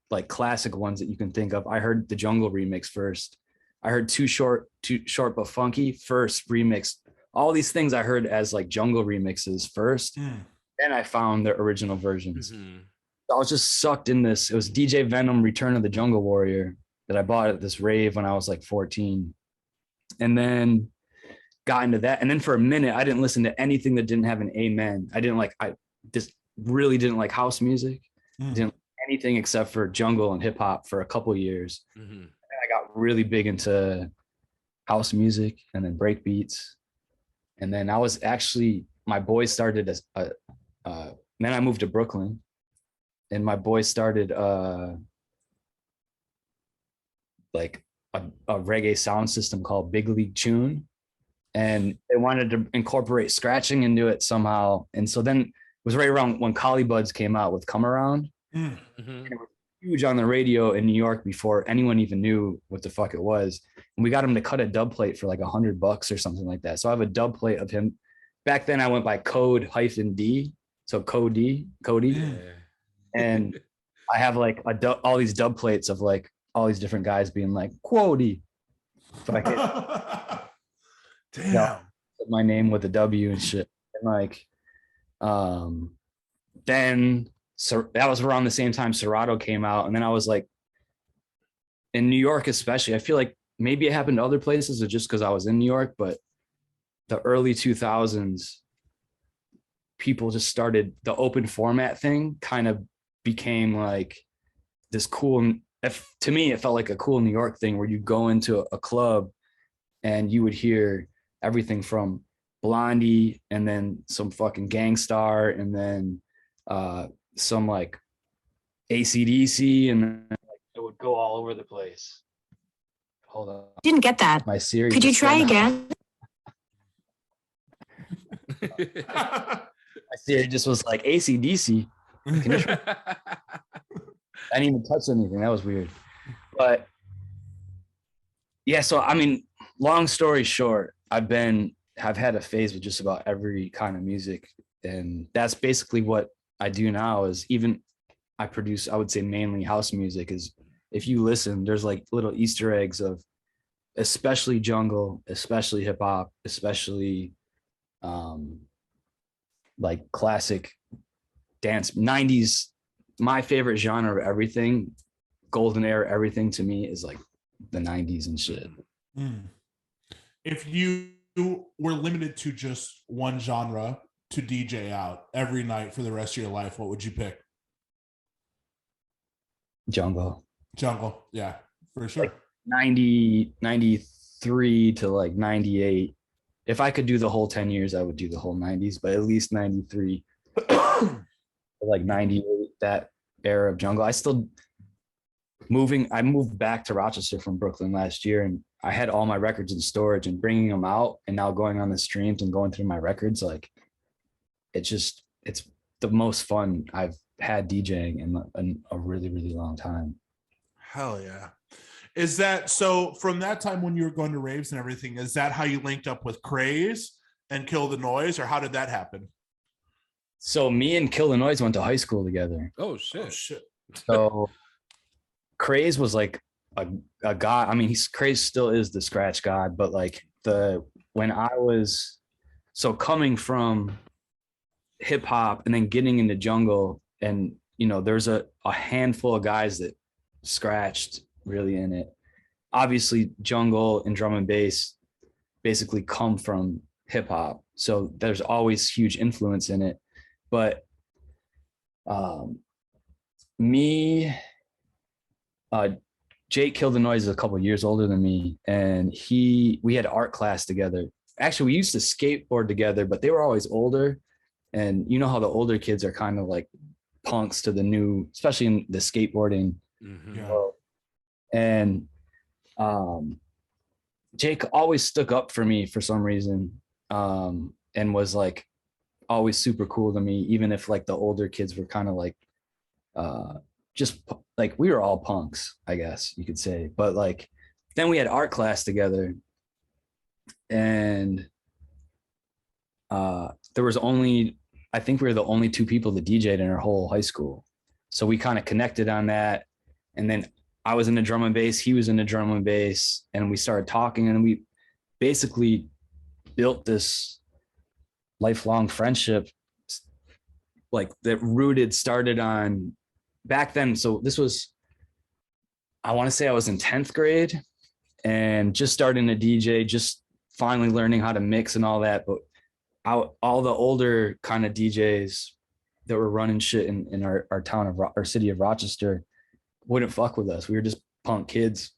like classic ones that you can think of. I heard the Jungle remix first. I heard Too Short But Funky first remix. All these things I heard as like Jungle remixes first. Then I found the original versions. I was just sucked in this. It was DJ Venom Return of the Jungle Warrior that I bought at this rave when I was like 14. And then got into that. And then for a minute, I didn't listen to anything that didn't have an amen. I just really didn't like house music. Didn't like anything except for jungle and hip hop for a couple years. And I got really big into house music and then break beats. And then I was actually, my boys started as then I moved to Brooklyn. And my boys started like a reggae sound system called Big League Tune. And they wanted to incorporate scratching into it somehow. And so then it was right around when Collie Buds came out with Come Around. And it was huge on the radio in New York before anyone even knew what the fuck it was. And we got him to cut a dub plate for like $100 or something like that. So I have a dub plate of him. Back then I went by Code-D. So Cody. And I have like all these dub plates of like all these different guys being like, Cody. Damn. My name with a W and shit. And like, then so that was around the same time Serato came out. And then I was like, in New York, especially, I feel like maybe it happened to other places or just because I was in New York, but the early 2000s, people just started the open format thing kind of became like this cool. To me, it felt like a cool New York thing where you go into a club and you would hear everything from Blondie and then some fucking Gangstar and then some like AC/DC, and then it would go all over the place. Hold on. Didn't get that. My Siri. Could you try again? My Siri just was like AC/DC. I didn't even touch anything. That was weird. But yeah, so I mean, long story short, I've had a phase with just about every kind of music. And that's basically what I do now is even I produce, I would say mainly house music. Is if you listen, there's like little Easter eggs of especially jungle, especially hip hop, especially like classic dance 90s. My favorite genre of everything, golden era everything to me is like the 90s and shit. If you were limited to just one genre to DJ out every night for the rest of your life, what would you pick? Jungle, yeah, for sure. Like 93 to like 98. If I could do the whole 10 years, I would do the whole 90s, but at least 93 like 98, that era of jungle. I moved back to Rochester from Brooklyn last year, and I had all my records in storage, and bringing them out and now going on the streams and going through my records, like it's the most fun I've had DJing in a really, really long time. Hell yeah. Is that so? From that time when you were going to raves and everything, is that how you linked up with Craze and Kill the Noise, or how did that happen? So me and Kill the Noise went to high school together. Oh shit. So Craze was like a god. I mean, Craze still is the scratch god, but like when I was coming from hip hop and then getting into jungle, and you know, there's a handful of guys that scratched really in it. Obviously, jungle and drum and bass basically come from hip hop, so there's always huge influence in it. But Jake Kill the Noise is a couple years older than me, and we had art class together. Actually, we used to skateboard together, but they were always older. And you know how the older kids are kind of like punks to the new, especially in the skateboarding. Mm-hmm. Yeah. And Jake always stuck up for me for some reason, and was like always super cool to me, even if like the older kids were kind of like just like, we were all punks, I guess you could say. But like then we had art class together, and there was I think we were the only two people that DJ'd in our whole high school. So we kind of connected on that. And then I was in the drum and bass, he was in the drum and bass, and we started talking, and we basically built this lifelong friendship, like that started on back then. So this was, I want to say I was in 10th grade and just starting to DJ, just finally learning how to mix and all that. But all the older kind of DJs that were running shit in our town of our city of Rochester wouldn't fuck with us. We were just punk kids,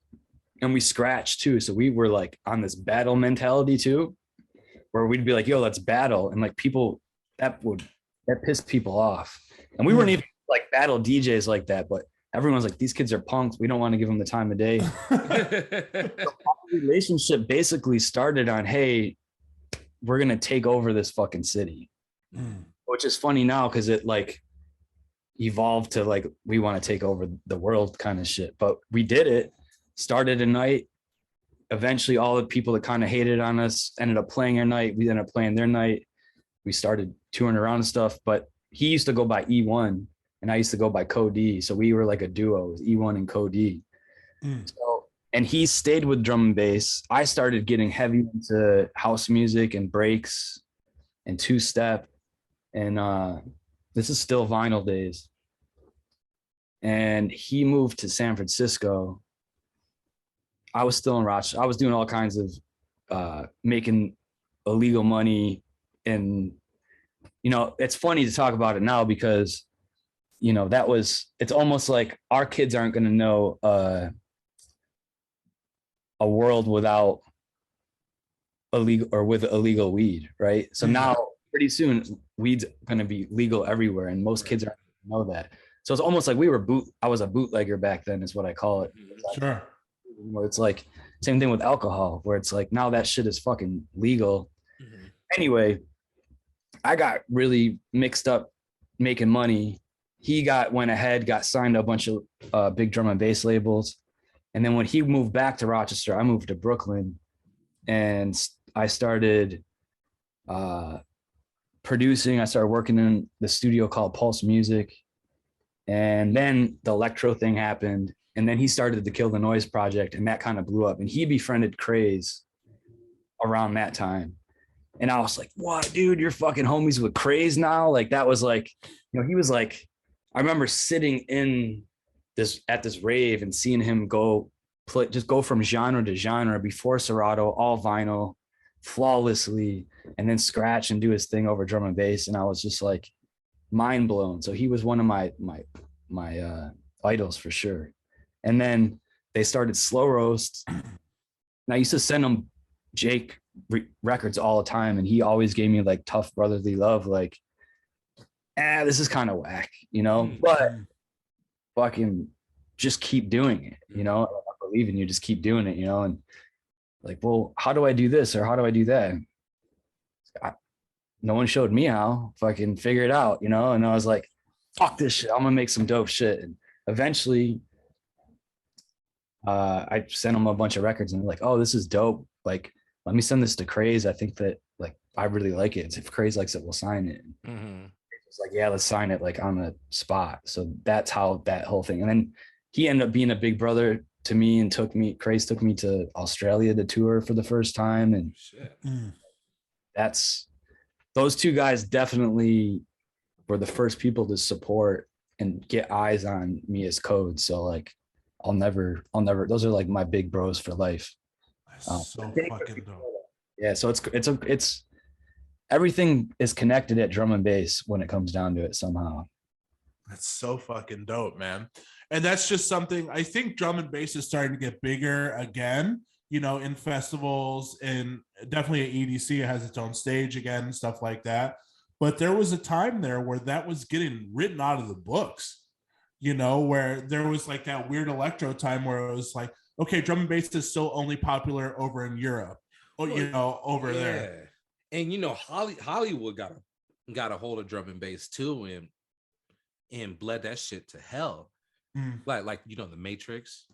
and we scratched too. So we were like on this battle mentality too, where we'd be like, yo, let's battle. And like people, that pissed people off. And we weren't even like battle DJs like that, but everyone's like, these kids are punks. We don't want to give them the time of day. So our relationship basically started on, hey, we're going to take over this fucking city, which is funny now, because it like evolved to like, we want to take over the world kind of shit. But we did it, started a night. Eventually all the people that kind of hated on us ended up playing our night. We ended up playing their night. We started touring around and stuff, but he used to go by E1 and I used to go by Cody. So we were like a duo, it was E1 and Cody. So, and he stayed with drum and bass. I started getting heavy into house music and breaks and two-step. And this is still vinyl days. And he moved to San Francisco. I was still in Rochester. I was doing all kinds of making illegal money. And, you know, it's funny to talk about it now because, you know, it's almost like our kids aren't going to know a world without illegal or with illegal weed, right? So now pretty soon weed's going to be legal everywhere, and most kids aren't going to know that. So it's almost like I was a bootlegger back then, is what I call it. Sure. It's like same thing with alcohol, where it's like now that shit is fucking legal. Anyway, I got really mixed up making money. He went ahead, got signed to a bunch of big drum and bass labels. And then when he moved back to Rochester, I moved to Brooklyn, and I started producing. I started working in the studio called Pulse Music. And then the electro thing happened. And then he started the Kill the Noise project, and that kind of blew up. And he befriended Craze around that time. And I was like, what, dude, you're fucking homies with Craze now? Like, that was like, you know, he was like, I remember sitting at this rave and seeing him just go from genre to genre before Serato, all vinyl, flawlessly, and then scratch and do his thing over drum and bass. And I was just like mind blown. So he was one of my idols for sure. And then they started Slow Roast. And I used to send him Jake records all the time, and he always gave me like tough brotherly love, like, this is kind of whack, you know, but fucking just keep doing it, you know. I believe in you, just keep doing it, you know. And like, well, how do I do this or how do I do that? No one showed me how. Fucking figure it out, you know. And I was like, fuck this shit, I'm gonna make some dope shit. And eventually I sent them a bunch of records, and they're like, oh, this is dope, like, let me send this to Craze. I think that, like, I really like it. If Craze likes it, we'll sign it. It's like, yeah, let's sign it, like, on the spot. So that's how that whole thing. And then he ended up being a big brother to me, and Craze took me to Australia to tour for the first time. And those two guys definitely were the first people to support and get eyes on me as Code. So like, I'll never, those are like my big bros for life. So fucking dope. Yeah, so it's everything is connected at drum and bass when it comes down to it somehow. That's so fucking dope, man. And that's just something, I think drum and bass is starting to get bigger again, you know, in festivals, and definitely at EDC, it has its own stage again, stuff like that. But there was a time there where that was getting written out of the books, you know, where there was like that weird electro time where it was like, okay, drum and bass is still only popular over in Europe, or, you know, over there. And, you know, Hollywood got a hold of drum and bass too, and bled that shit to hell. Like, you know, The Matrix.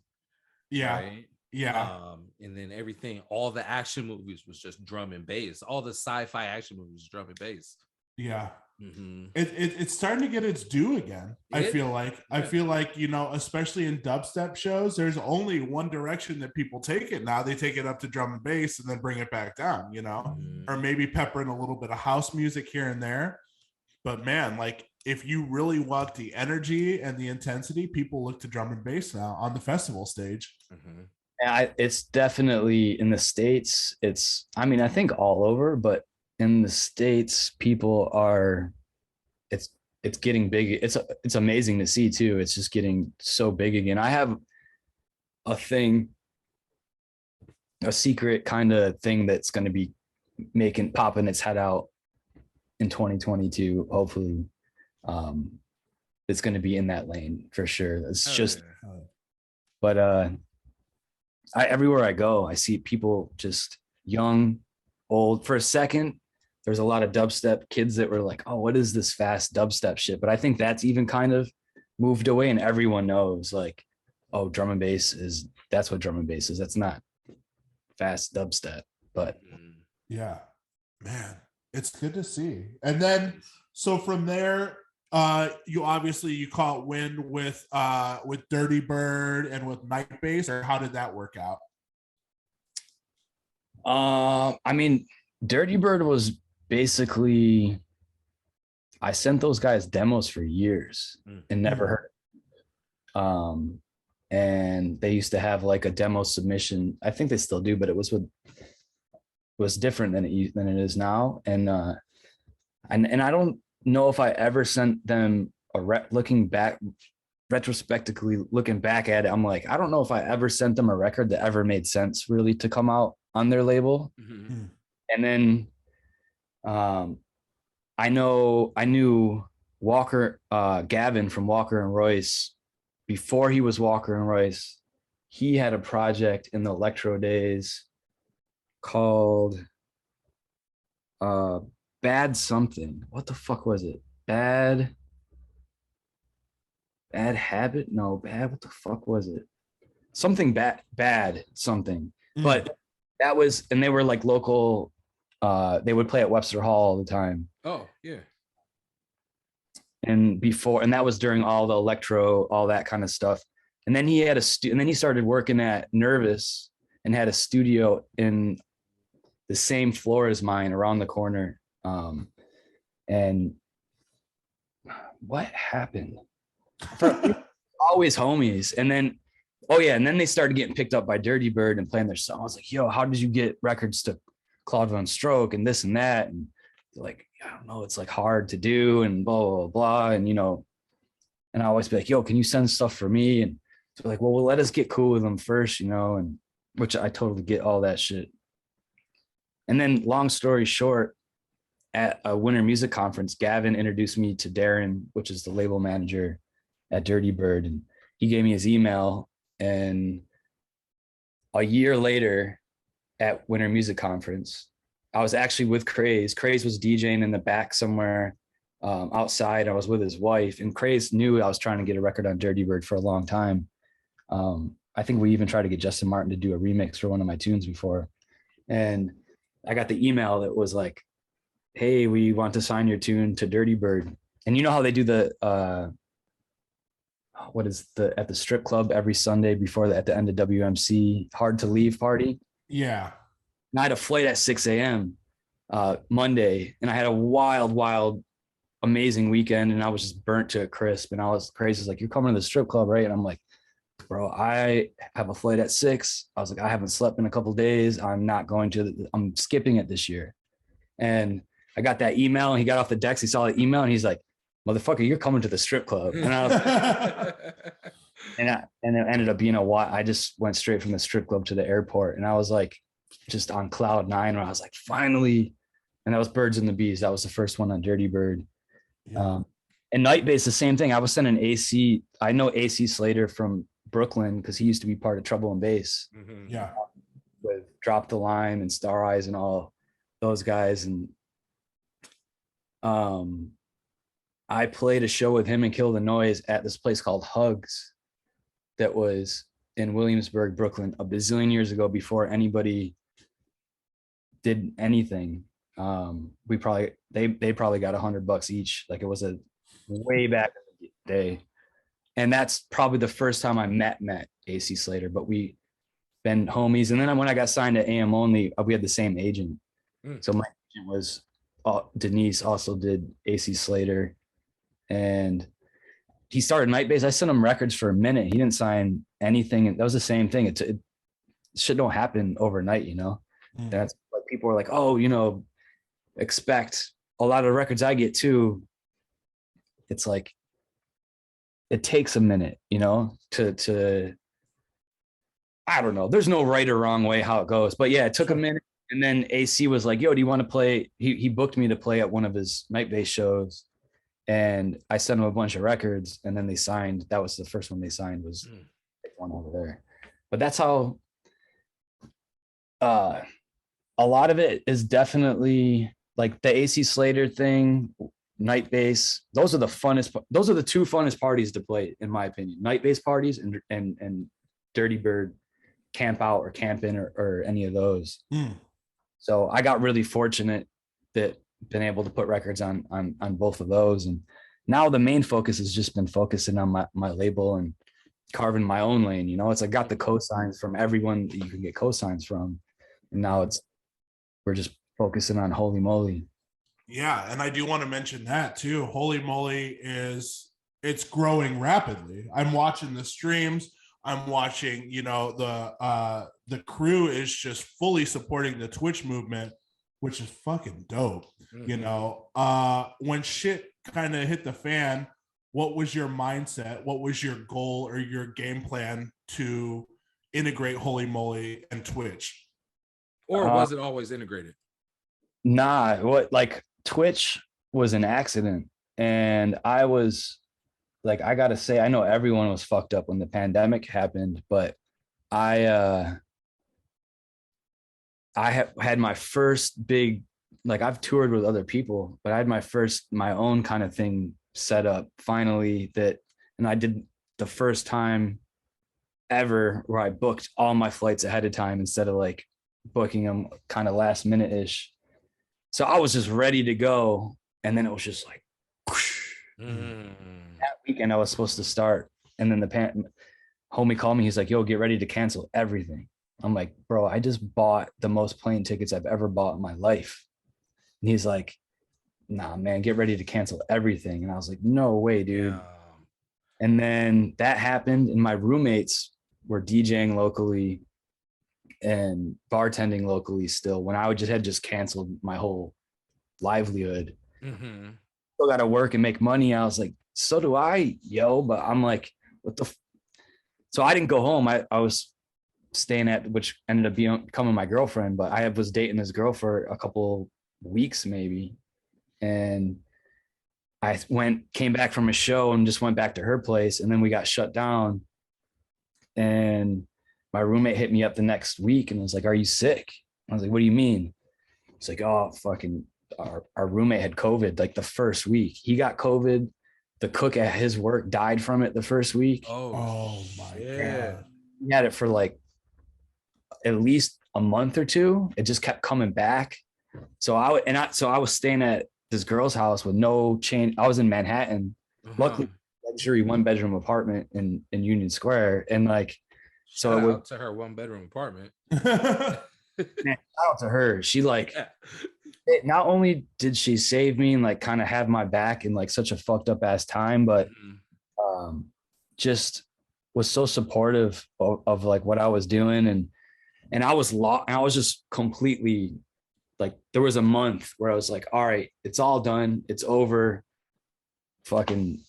Yeah. Right? Yeah. And then everything, all the action movies was just drum and bass. All the sci-fi action movies, drum and bass. Yeah. It's starting to get its due again. I feel like, you know, especially in dubstep shows, there's only one direction that people take it now. They take it up to drum and bass and then bring it back down, you know, or maybe pepper in a little bit of house music here and there. But man, like, if you really want the energy and the intensity, people look to drum and bass now on the festival stage. It's definitely in the States. I think all over, but in the States, people are, it's getting big. It's amazing to see too. It's just getting so big again. I have a secret kind of thing that's going to be popping its head out in 2022. Hopefully, it's going to be in that lane for sure. It's but everywhere I go, I see people just young, old. For a second, there's a lot of dubstep kids that were like, oh, what is this fast dubstep shit? But I think that's even kind of moved away, and everyone knows, like, oh, drum and bass that's what drum and bass is. That's not fast dubstep. But yeah, man, it's good to see. And then, so from there, You obviously you caught wind with Dirty Bird and with Night Base, or how did that work out? I mean, Dirty Bird was basically, I sent those guys demos for years and never heard. And they used to have like a demo submission. I think they still do, but it was different than it is now. And I don't know if I ever sent them retrospectively looking back at it. I'm like, I don't know if I ever sent them a record that ever made sense really to come out on their label. Mm-hmm. And then I knew Walker, Gavin from Walker and Royce. Before he was Walker and Royce, he had a project in the electro days called Bad something. What the fuck was it? Bad habit? No, bad. What the fuck was it? Something bad something. But that was, and they were like local. They would play at Webster Hall all the time. Oh yeah. And that was during all the electro, all that kind of stuff. And then he had and then he started working at Nervous and had a studio in the same floor as mine around the corner. And what happened? Always homies. And then, and then they started getting picked up by Dirty Bird and playing their song. I was like, yo, how did you get records to Claude Von Stroke and this and that? And they're like, I don't know, it's like hard to do and blah, blah, blah. And, and I always be like, yo, can you send stuff for me? And they're like, well, let us get cool with them first, and which I totally get all that shit. And then long story short, at a Winter Music Conference, Gavin introduced me to Darren, which is the label manager at Dirty Bird. And he gave me his email. And a year later at Winter Music Conference, I was actually with Craze. Craze was DJing in the back somewhere outside. I was with his wife, and Craze knew I was trying to get a record on Dirty Bird for a long time. I think we even tried to get Justin Martin to do a remix for one of my tunes before. And I got the email that was like, hey, we want to sign your tune to Dirty Bird. And you know how they do the, at the strip club every Sunday at the end of WMC, Hard to Leave party? Yeah. And I had a flight at 6 a.m. Monday, and I had a wild, amazing weekend, and I was just burnt to a crisp. And I was crazy. Like, you're coming to the strip club, right? And I'm like, bro, I have a flight at 6. I was like, I haven't slept in a couple of days. I'm not going to. I'm skipping it this year. And I got that email, and he got off the decks. He saw the email, and he's like, motherfucker, you're coming to the strip club. And I was like, and it ended up being I just went straight from the strip club to the airport, and I was like, just on cloud 9, where I was like, finally. And that was Birds and the Bees. That was the first one on Dirty Bird. Yeah. And Night Base, the same thing. I was sending AC. I know AC Slater from Brooklyn because he used to be part of Trouble and Bass. Mm-hmm. Yeah. With Drop the Line and Star Eyes and all those guys. And I played a show with him and Kill the Noise at this place called Hugs that was in Williamsburg, Brooklyn, a bazillion years ago before anybody did anything. They probably got $100 each. Like, it was a way back in the day. And that's probably the first time I met AC Slater, but we been homies. And then when I got signed to AM Only, we had the same agent. So my agent was Denise, also did AC Slater, and he started Night Base. I sent him records for a minute. He didn't sign anything. And that was the same thing. It shit don't happen overnight, That's like, people are like, oh, expect a lot of records I get too. It's like, it takes a minute, to I don't know. There's no right or wrong way how it goes, but yeah, it took a minute. And then AC was like, yo, do you want to play? He booked me to play at one of his Night Base shows, and I sent him a bunch of records, and then they signed. That was the first one they signed, was one over there. But that's how a lot of it is definitely like the AC Slater thing, Night Base. Those are the two funnest parties to play, in my opinion. Night Base parties and Dirty Bird camp out or camp in or any of those. So I got really fortunate that been able to put records on both of those. And now the main focus has just been focusing on my label and carving my own lane. You know, it's like got the cosigns from everyone that you can get cosigns from. And now we're just focusing on Holy Moly. Yeah. And I do want to mention that too. Holy Moly it's growing rapidly. I'm watching the streams. I'm watching, you know, the crew is just fully supporting the Twitch movement, which is fucking dope. Mm-hmm. You know, when shit kind of hit the fan, what was your mindset? What was your goal or your game plan to integrate Holy Moly and Twitch? Or was it always integrated? Nah, like Twitch was an accident. And I was like, I gotta say, I know everyone was fucked up when the pandemic happened, but I had my first big, like I've toured with other people, but I had my own kind of thing set up finally and I did the first time ever where I booked all my flights ahead of time instead of like booking them kind of last minute ish. So I was just ready to go. And then it was just like, that weekend I was supposed to start. And then the homie called me. He's like, yo, get ready to cancel everything. I'm like, bro, I just bought the most plane tickets I've ever bought in my life. And he's like, nah, man, get ready to cancel everything. And I was like, no way, dude. Yeah. And then that happened. And my roommates were DJing locally and bartending locally still when I had just canceled my whole livelihood. Mm-hmm. Still got to work and make money. I was like, so do I, yo. But I'm like, what the? So I didn't go home. I was staying at, which ended up becoming my girlfriend, but I was dating this girl for a couple weeks maybe. And I came back from a show and just went back to her place. And then we got shut down. And my roommate hit me up the next week and was like, are you sick? I was like, what do you mean? It's like, oh, fucking our roommate had COVID like the first week. He got COVID. The cook at his work died from it the first week. Oh my God. He had it for like at least a month or two. It just kept coming back. So I was staying at this girl's house with no chain. I was in Manhattan, luckily luxury 1-bedroom apartment in Union Square. And like, so shout out to her 1-bedroom apartment. Man, shout out to her. She like, not only did she save me and like kind of have my back in like such a fucked up ass time, but just was so supportive of like what I was doing. And I was I was just completely like, there was a month where I was like, all right, it's all done. It's over. Fucking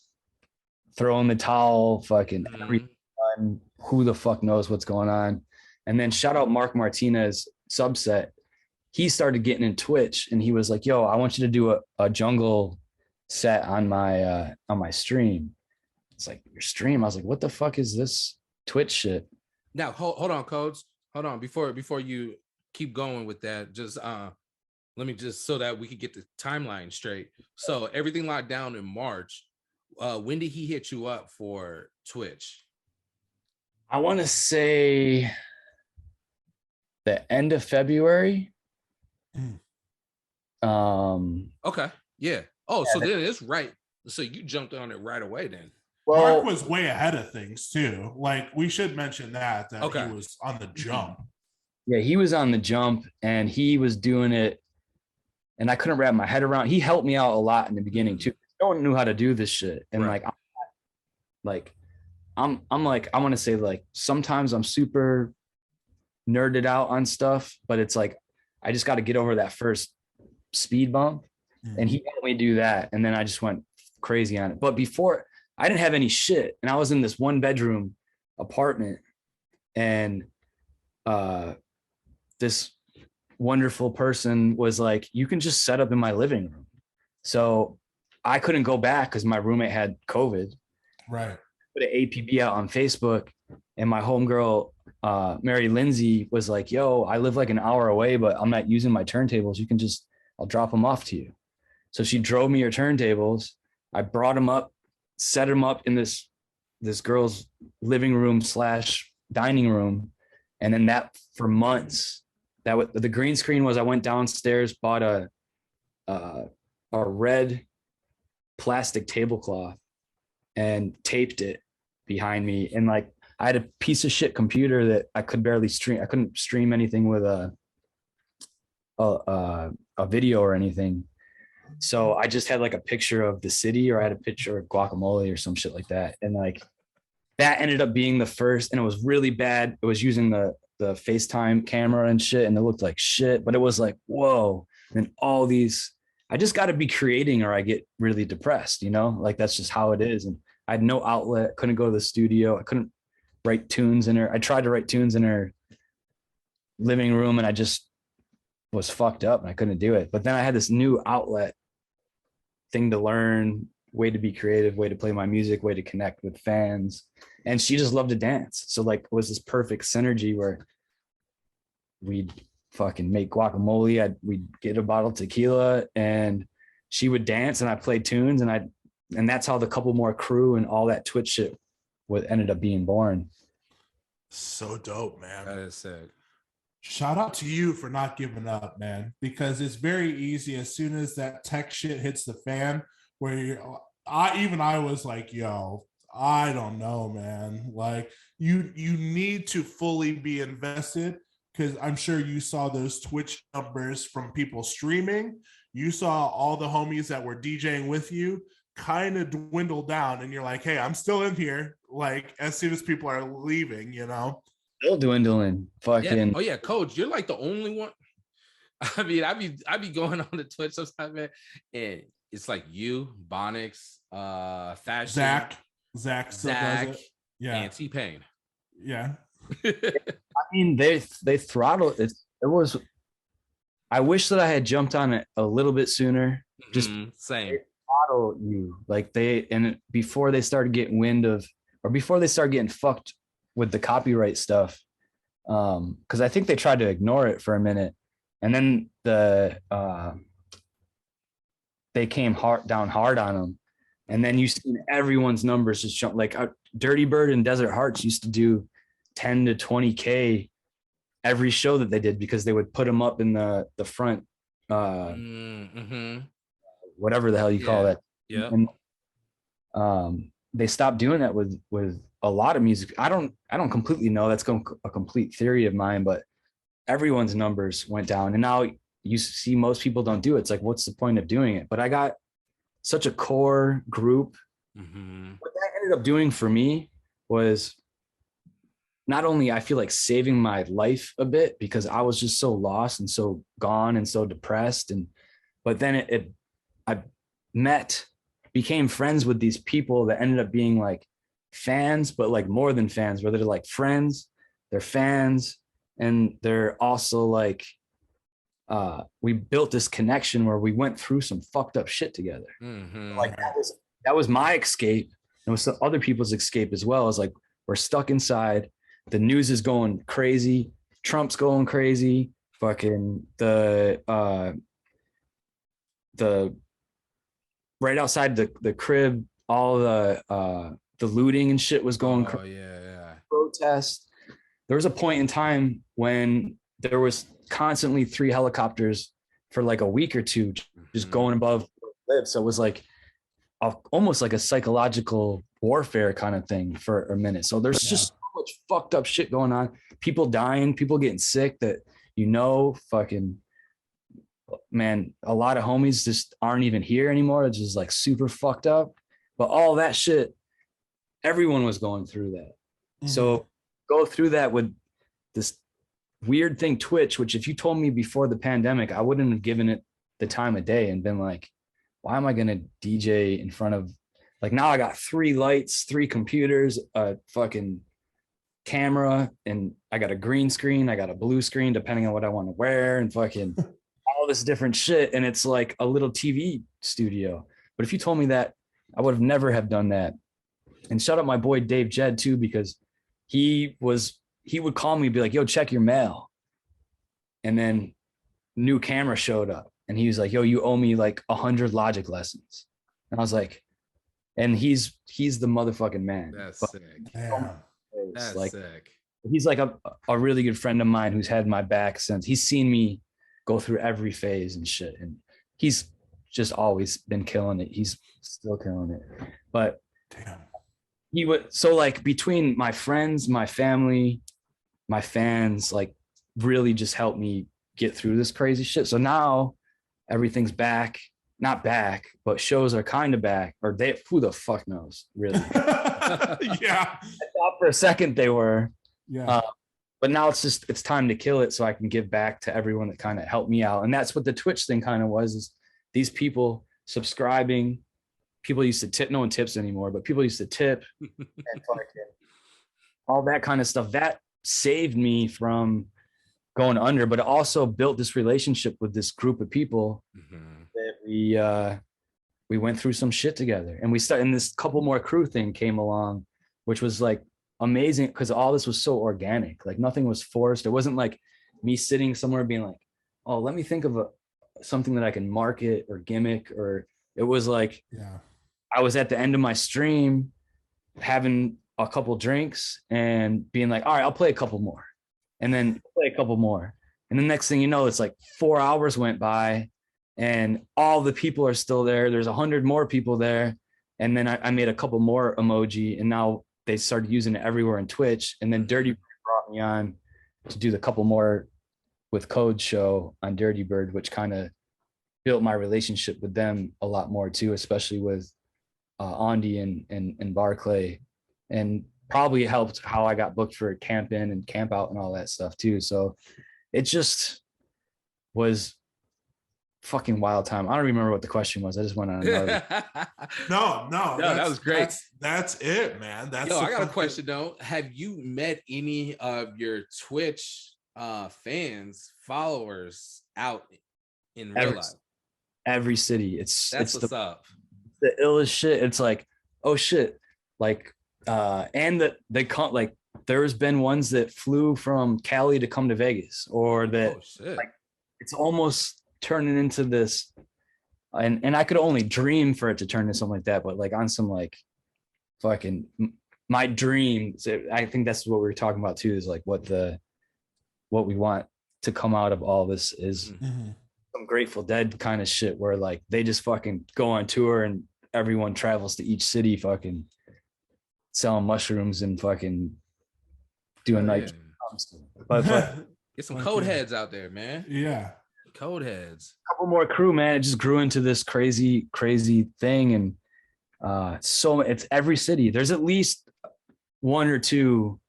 throw in the towel, fucking everything done. Who the fuck knows what's going on? And then shout out Mark Martinez subset. He started getting in Twitch and he was like, yo, I want you to do a jungle set on my stream. It's like, your stream? I was like, what the fuck is this Twitch shit? Now, hold on, Codes. Hold on. Before you keep going with that, just let me just, so that we could get the timeline straight. So everything locked down in March. When did he hit you up for Twitch? I want to say the end of February. Okay. Yeah. Oh, yeah, so then it's right. So you jumped on it right away then. Well, Mark was way ahead of things too. Like, we should mention that okay. He was on the jump. Yeah, he was on the jump and he was doing it. And I couldn't wrap my head around. He helped me out a lot in the beginning too. No one knew how to do this shit. And right. I'm like, I want to say like, sometimes I'm super nerded out on stuff, but it's like, I just got to get over that first speed bump. And he helped me do that. And then I just went crazy on it. But before, I didn't have any shit. And I was in this 1-bedroom apartment. And this wonderful person was like, you can just set up in my living room. So I couldn't go back because my roommate had COVID. Right. Put an APB out on Facebook. And my homegirl, Mary Lindsay, was like, yo, I live like an hour away, but I'm not using my turntables. You can just, I'll drop them off to you. So she drove me her turntables. I brought them up, set them up in this girl's living room / dining room. And then that for months, the green screen was, I went downstairs, bought a red plastic tablecloth and taped it behind me. And like, I had a piece of shit computer that I could barely stream. I couldn't stream anything with a video or anything. So I just had like a picture of the city, or I had a picture of guacamole or some shit like that. And like, that ended up being the first, and it was really bad. It was using the FaceTime camera and shit, and it looked like shit, but it was like, whoa. And all these, I just got to be creating or I get really depressed, you know, like that's just how it is. And I had no outlet, couldn't go to the studio. I couldn't write tunes in her. I tried to write tunes in her living room and I just was fucked up and I couldn't do it. But then I had this new outlet thing to learn, way to be creative, way to play my music, way to connect with fans. And she just loved to dance. So like, it was this perfect synergy where we'd fucking make guacamole. We'd get a bottle of tequila and she would dance and I played tunes, and that's how the Couple More crew and all that Twitch shit ended up being born. So dope, man. That is sick. Shout out to you for not giving up, man, because it's very easy as soon as that tech shit hits the fan where I was like, yo, I don't know, man. Like you need to fully be invested, because I'm sure you saw those Twitch numbers from people streaming. You saw all the homies that were DJing with you kind of dwindle down, and you're like, hey, I'm still in here. Like as soon as people are leaving, you know. Still dwindling. Fucking. Yeah. Oh yeah, Coach, you're like the only one. I mean, I be going on the Twitch sometimes, man, and it's like you, Bonix, Fashion, Zach, yeah, and T-Pain. Yeah. I mean, they throttled it. It was. I wish that I had jumped on it a little bit sooner. Just same. They throttle you like before they started getting wind of, or before they started getting fucked with the copyright stuff. Because I think they tried to ignore it for a minute, and then they came down hard on them, and then you see everyone's numbers just jump. Like Dirty Bird and Desert Hearts used to do 10 to 20K every show that they did, because they would put them up in the front, whatever the hell you call that. Yeah. And they stopped doing that with a lot of music. I don't completely know. That's a complete theory of mine, but everyone's numbers went down, and now you see most people don't do it. It's like, what's the point of doing it? But I got such a core group. What that ended up doing for me was not only, I feel like, saving my life a bit, because I was just so lost and so gone and so depressed. But then I became friends with these people that ended up being like fans, but like more than fans, where they're like friends, they're fans, and they're also like, we built this connection where we went through some fucked up shit together. Like that was my escape. And it was other people's escape as well. It's like, we're stuck inside. The news is going crazy. Trump's going crazy. Fucking the right outside the crib, all the looting and shit was going crazy. Yeah. Protest. There was a point in time when there was constantly 3 helicopters for like a week or two just going above where we live. So it was like almost like a psychological warfare kind of thing for a minute. So there's just so much fucked up shit going on. People dying, people getting sick that, fucking, man, a lot of homies just aren't even here anymore. It's just like super fucked up. But all that shit, everyone was going through that. So go through that with this weird thing, Twitch, which if you told me before the pandemic, I wouldn't have given it the time of day and been like, why am I going to DJ in front of, like, now I got 3 lights, 3 computers, a fucking camera, and I got a green screen, I got a blue screen, depending on what I want to wear, and fucking all this different shit. And it's like a little TV studio. But if you told me that, I would have never have done that. And shout out my boy Dave Jed too, because he would call me and be like, yo, check your mail. And then new camera showed up and he was like, yo, you owe me like 100 Logic lessons. And I was like, and he's the motherfucking man. That's sick. Yeah. That's like, sick. He's like a really good friend of mine who's had my back since. He's seen me go through every phase and shit. And he's just always been killing it. He's still killing it. But damn. He would, so like between my friends, my family, my fans, like really just helped me get through this crazy shit. So now everything's back, not back, but shows are kind of back, or who the fuck knows, really. Yeah. I thought for a second they were. Yeah. But now it's time to kill it so I can give back to everyone that kind of helped me out. And that's what the Twitch thing kind of was, is these people subscribing. People used to tip, no one tips anymore, but people used to tip and all that kind of stuff. That saved me from going under, but it also built this relationship with this group of people that we went through some shit together. And we started, and this couple more crew thing came along, which was like amazing because all this was so organic. Like nothing was forced. It wasn't like me sitting somewhere being like, oh, let me think of something that I can market or gimmick, or it was like, I was at the end of my stream having a couple drinks and being like, all right, I'll play a couple more, and then play a couple more. And the next thing you know, it's like 4 hours went by and all the people are still there. There's 100 more people there. And then I made a couple more emoji, and now they started using it everywhere in Twitch. And then Dirty Bird brought me on to do the couple more with Code show on Dirty Bird, which kind of built my relationship with them a lot more too, especially with Andy and Barclay, and probably helped how I got booked for Camp In and Camp Out and all that stuff too. So it just was fucking wild time. I don't remember what the question was. I just went on another. No, that was great. That's it, man. That's I got a question though. Have you met any of your Twitch fans, followers out in real life? Every city. That's what's up. The illest shit. It's like, oh shit, like and that they can't, like there's been ones that flew from Cali to come to Vegas, or that like it's almost turning into this, and I could only dream for it to turn into something like that, but like on some like fucking my dream. I think that's what we were talking about too, is like what we want to come out of all this is some Grateful Dead kind of shit, where like they just fucking go on tour and everyone travels to each city fucking selling mushrooms and fucking doing night. But get some code heads out there, man. Yeah. Code heads. A couple more crew, man. It just grew into this crazy thing. And so it's every city. There's at least one or two,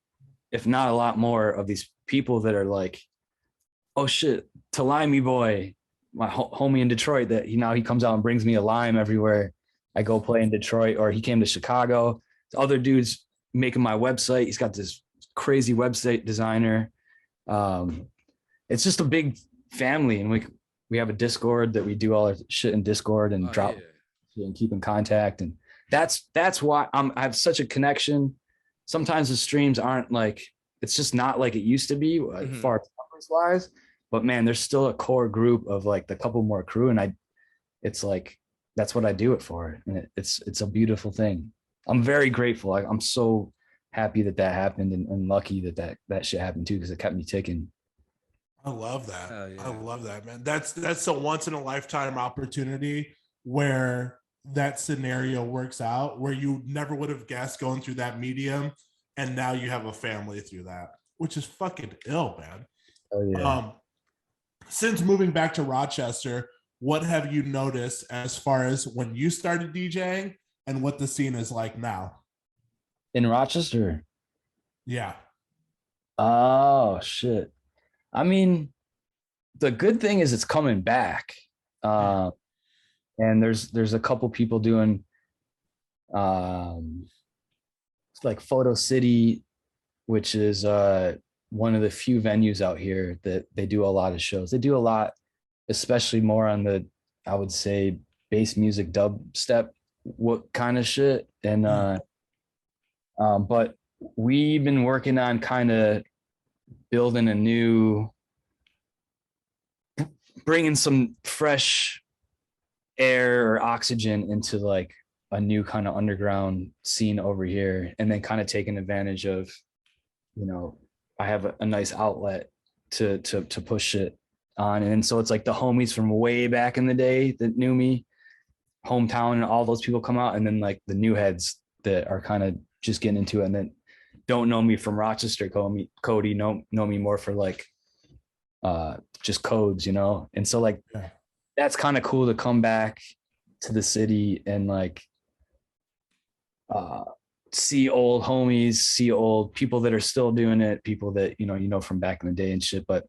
if not a lot more, of these people that are like, oh shit, Talimi boy, my homie in Detroit, that he comes out and brings me a lime everywhere I go play in Detroit, or he came to Chicago. The other dude's making my website. He's got this crazy website designer. It's just a big family, and we have a Discord that we do all our shit in Discord and drop and keep in contact. And that's why I have such a connection. Sometimes the streams aren't like, it's just not like it used to be as far as numbers wise, but man, there's still a core group of like the couple more crew, and it's like that's what I do it for, and it's a beautiful thing. I'm very grateful. I'm so happy that happened, and lucky that shit happened too, because it kept me ticking. I love that. Yeah. I love that, man. That's a once in a lifetime opportunity where that scenario works out, where you never would have guessed going through that medium, and now you have a family through that, which is fucking ill, man. Oh yeah. Since moving back to Rochester, what have you noticed as far as when you started DJing and what the scene is like now? In Rochester? Yeah. Oh shit. I mean, the good thing is it's coming back. And there's a couple people doing like Photo City, which is one of the few venues out here that they do a lot of shows. They do a lot, especially more on the, I would say, bass music, dubstep, what kind of shit. And but we've been working on kind of building bringing some fresh air or oxygen into like a new kind of underground scene over here, and then kind of taking advantage of, I have a nice outlet to push it on. And so it's like the homies from way back in the day that knew me, hometown and all those people come out, and then like the new heads that are kind of just getting into it and then don't know me from Rochester, Cody know me more for like just codes, you know. And so like that's kind of cool to come back to the city and like see old homies, see old people that are still doing it, people that you know from back in the day and shit. But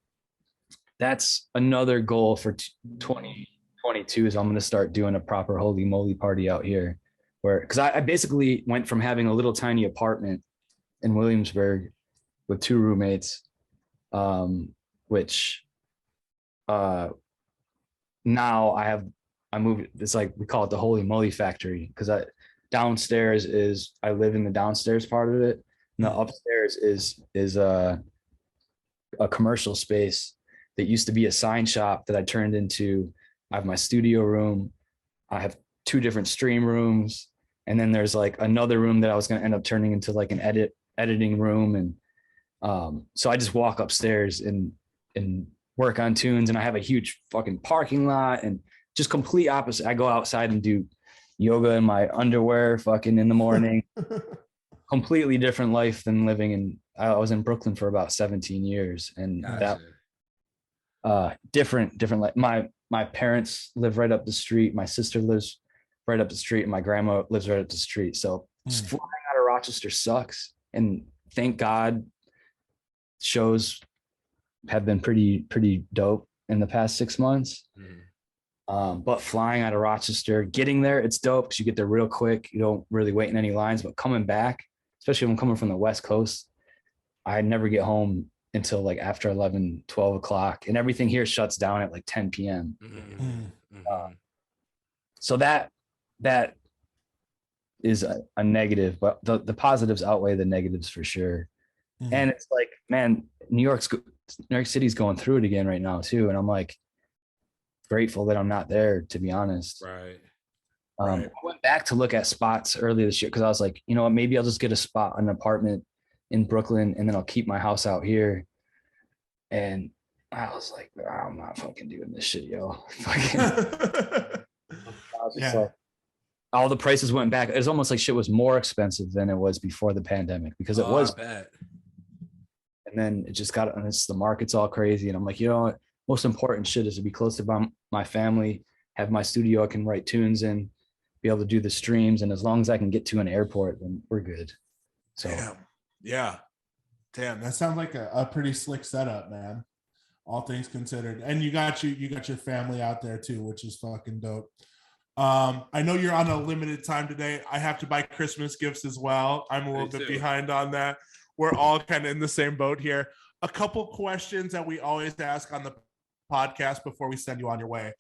that's another goal for 2022 is I'm going to start doing a proper holy moly party out here, where because I basically went from having a little tiny apartment in Williamsburg with 2 roommates, which now I moved. It's like we call it the Holy Moly Factory because I live in the downstairs part of it, and the upstairs is a commercial space that used to be a sign shop that I turned into. I have my studio room. I have 2 different stream rooms, and then there's like another room that I was going to end up turning into like an editing room. And so I just walk upstairs and work on tunes, and I have a huge fucking parking lot, and just complete opposite. I go outside and do yoga in my underwear fucking in the morning. Completely different life than living in. I was in Brooklyn for about 17 years, and that different life. My parents live right up the street. My sister lives right up the street, and my grandma lives right up the street. So just flying out of Rochester sucks. And thank God shows have been pretty dope in the past 6 months. But flying out of Rochester, getting there, it's dope because you get there real quick. You don't really wait in any lines, but coming back, especially when I'm coming from the West Coast, I never get home until like after 11, 12 o'clock, and everything here shuts down at like 10 p.m. So that is a negative, but the positives outweigh the negatives for sure. And it's like, man, New York City's going through it again right now too. And I'm like grateful that I'm not there, to be honest. Right. I went back to look at spots earlier this year because I was like, you know what, maybe I'll just get a spot, an apartment in Brooklyn, and then I'll keep my house out here. And I was like, I'm not fucking doing this shit, yo. Like, all the prices went back. It's almost like shit was more expensive than it was before the pandemic because it was bad. And then it just got, and it's the market's all crazy. And I'm like, you know what? Most important shit is to be close to my family, have my studio I can write tunes in, be able to do the streams. And as long as I can get to an airport, then we're good. So, Damn, that sounds like a pretty slick setup, man. All things considered. And you got your family out there too, which is fucking dope. I know you're on a limited time today. I have to buy Christmas gifts as well. I'm a little bit behind on that. We're all kind of in the same boat here. A couple questions that we always ask on the podcast before we send you on your way.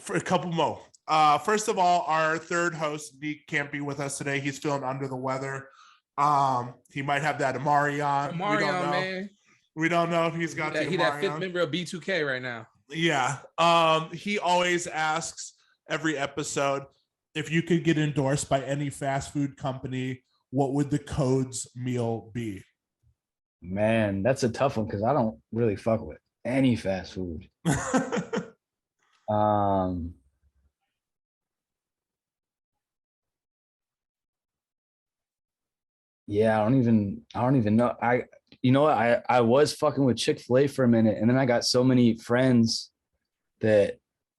For a couple more. First of all, our third host, Nick, can't be with us today. He's feeling under the weather. He might have that Amari on. We don't know. Man. We don't know if he's got the Amari that 5th member of B2K right now. Yeah. He always asks every episode, if you could get endorsed by any fast food company, what would the Codes meal be? Man, that's a tough one because I don't really fuck with any fast food. Yeah, I don't even know. I was fucking with Chick-fil-A for a minute, and then I got so many friends that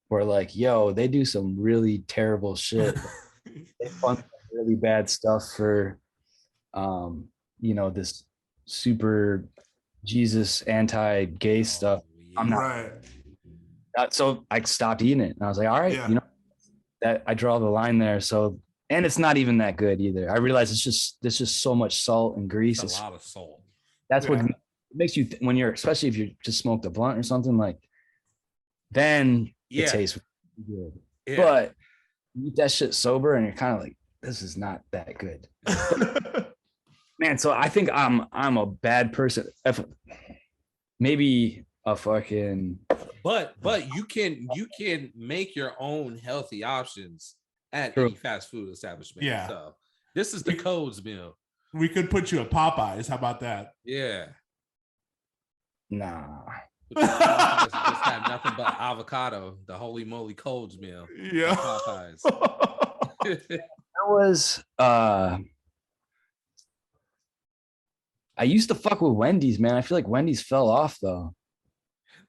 were like, yo, they do some really terrible shit. They fund really bad stuff for this super Jesus anti-gay stuff. I'm not so I stopped eating it. And I was like, all right, that I draw the line there. So, and it's not even that good either. I realize there's just so much salt and grease. It's a lot of salt. That's what makes you when you're, especially if you just smoked a blunt or something, like then it tastes good. But you eat that shit sober and you're kind of like, this is not that good. Man, so I think I'm a bad person. Maybe a fucking but you can make your own healthy options at any fast food establishment. Yeah. So this is the Codes meal. We could put you at Popeyes. How about that? Yeah. Nah. Popeyes just have nothing but avocado, the holy moly Coles meal. Yeah. Popeyes. There was I used to fuck with Wendy's, man. I feel like Wendy's fell off though.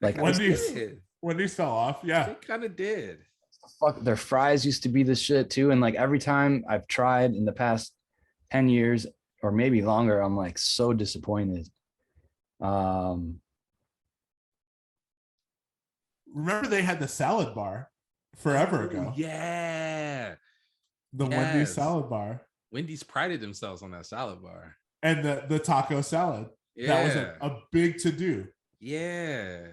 Like Wendy's fell off. Yeah. It kind of did. Fuck, their fries used to be the shit too. And like every time I've tried in the past 10 years or maybe longer, I'm like so disappointed. Remember they had the salad bar forever ago. Yeah. The Wendy's salad bar. Wendy's prided themselves on that salad bar. And the taco salad. Yeah. That was a big to-do. Yeah.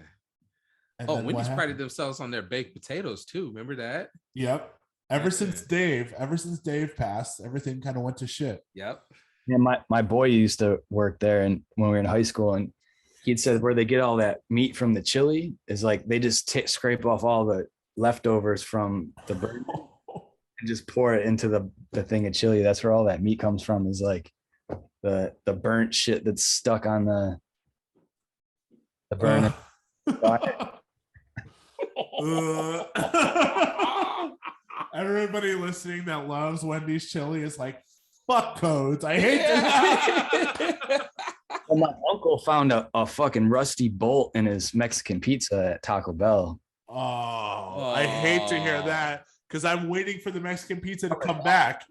And Wendy's prided themselves on their baked potatoes too. Remember that? Yep. Ever since Dave passed, everything kind of went to shit. Yep. Yeah, my boy used to work there, and when we were in high school, and he'd said where they get all that meat from the chili is like they just scrape off all the leftovers from the burger and just pour it into the thing of chili. That's where all that meat comes from, is like the burnt shit that's stuck on the burner. Everybody listening that loves Wendy's chili is like, fuck Codes. I hate this. Well, my uncle found a fucking rusty bolt in his Mexican pizza at Taco Bell. Oh, I hate to hear that, because I'm waiting for the Mexican pizza to come back.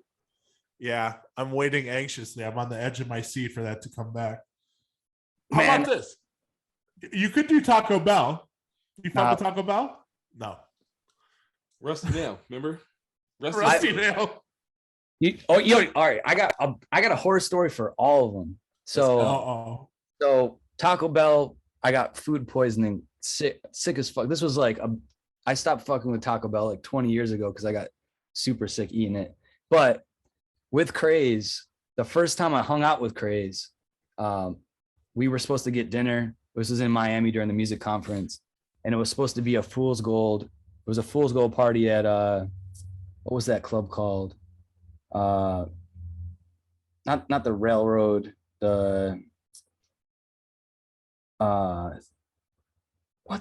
Yeah, I'm waiting anxiously. I'm on the edge of my seat for that to come back. How about this? You could do Taco Bell. You fuck with Taco Bell? No. Rusty nail, remember? Rusty nail. All right. I got a horror story for all of them. So Taco Bell, I got food poisoning, sick as fuck. This was like I stopped fucking with Taco Bell like 20 years ago because I got super sick eating it. But with Craze, the first time I hung out with Craze, we were supposed to get dinner. This was in Miami during the music conference, and it was supposed to be a fool's gold. It was a fool's gold party at what was that club called? Not the Railroad. What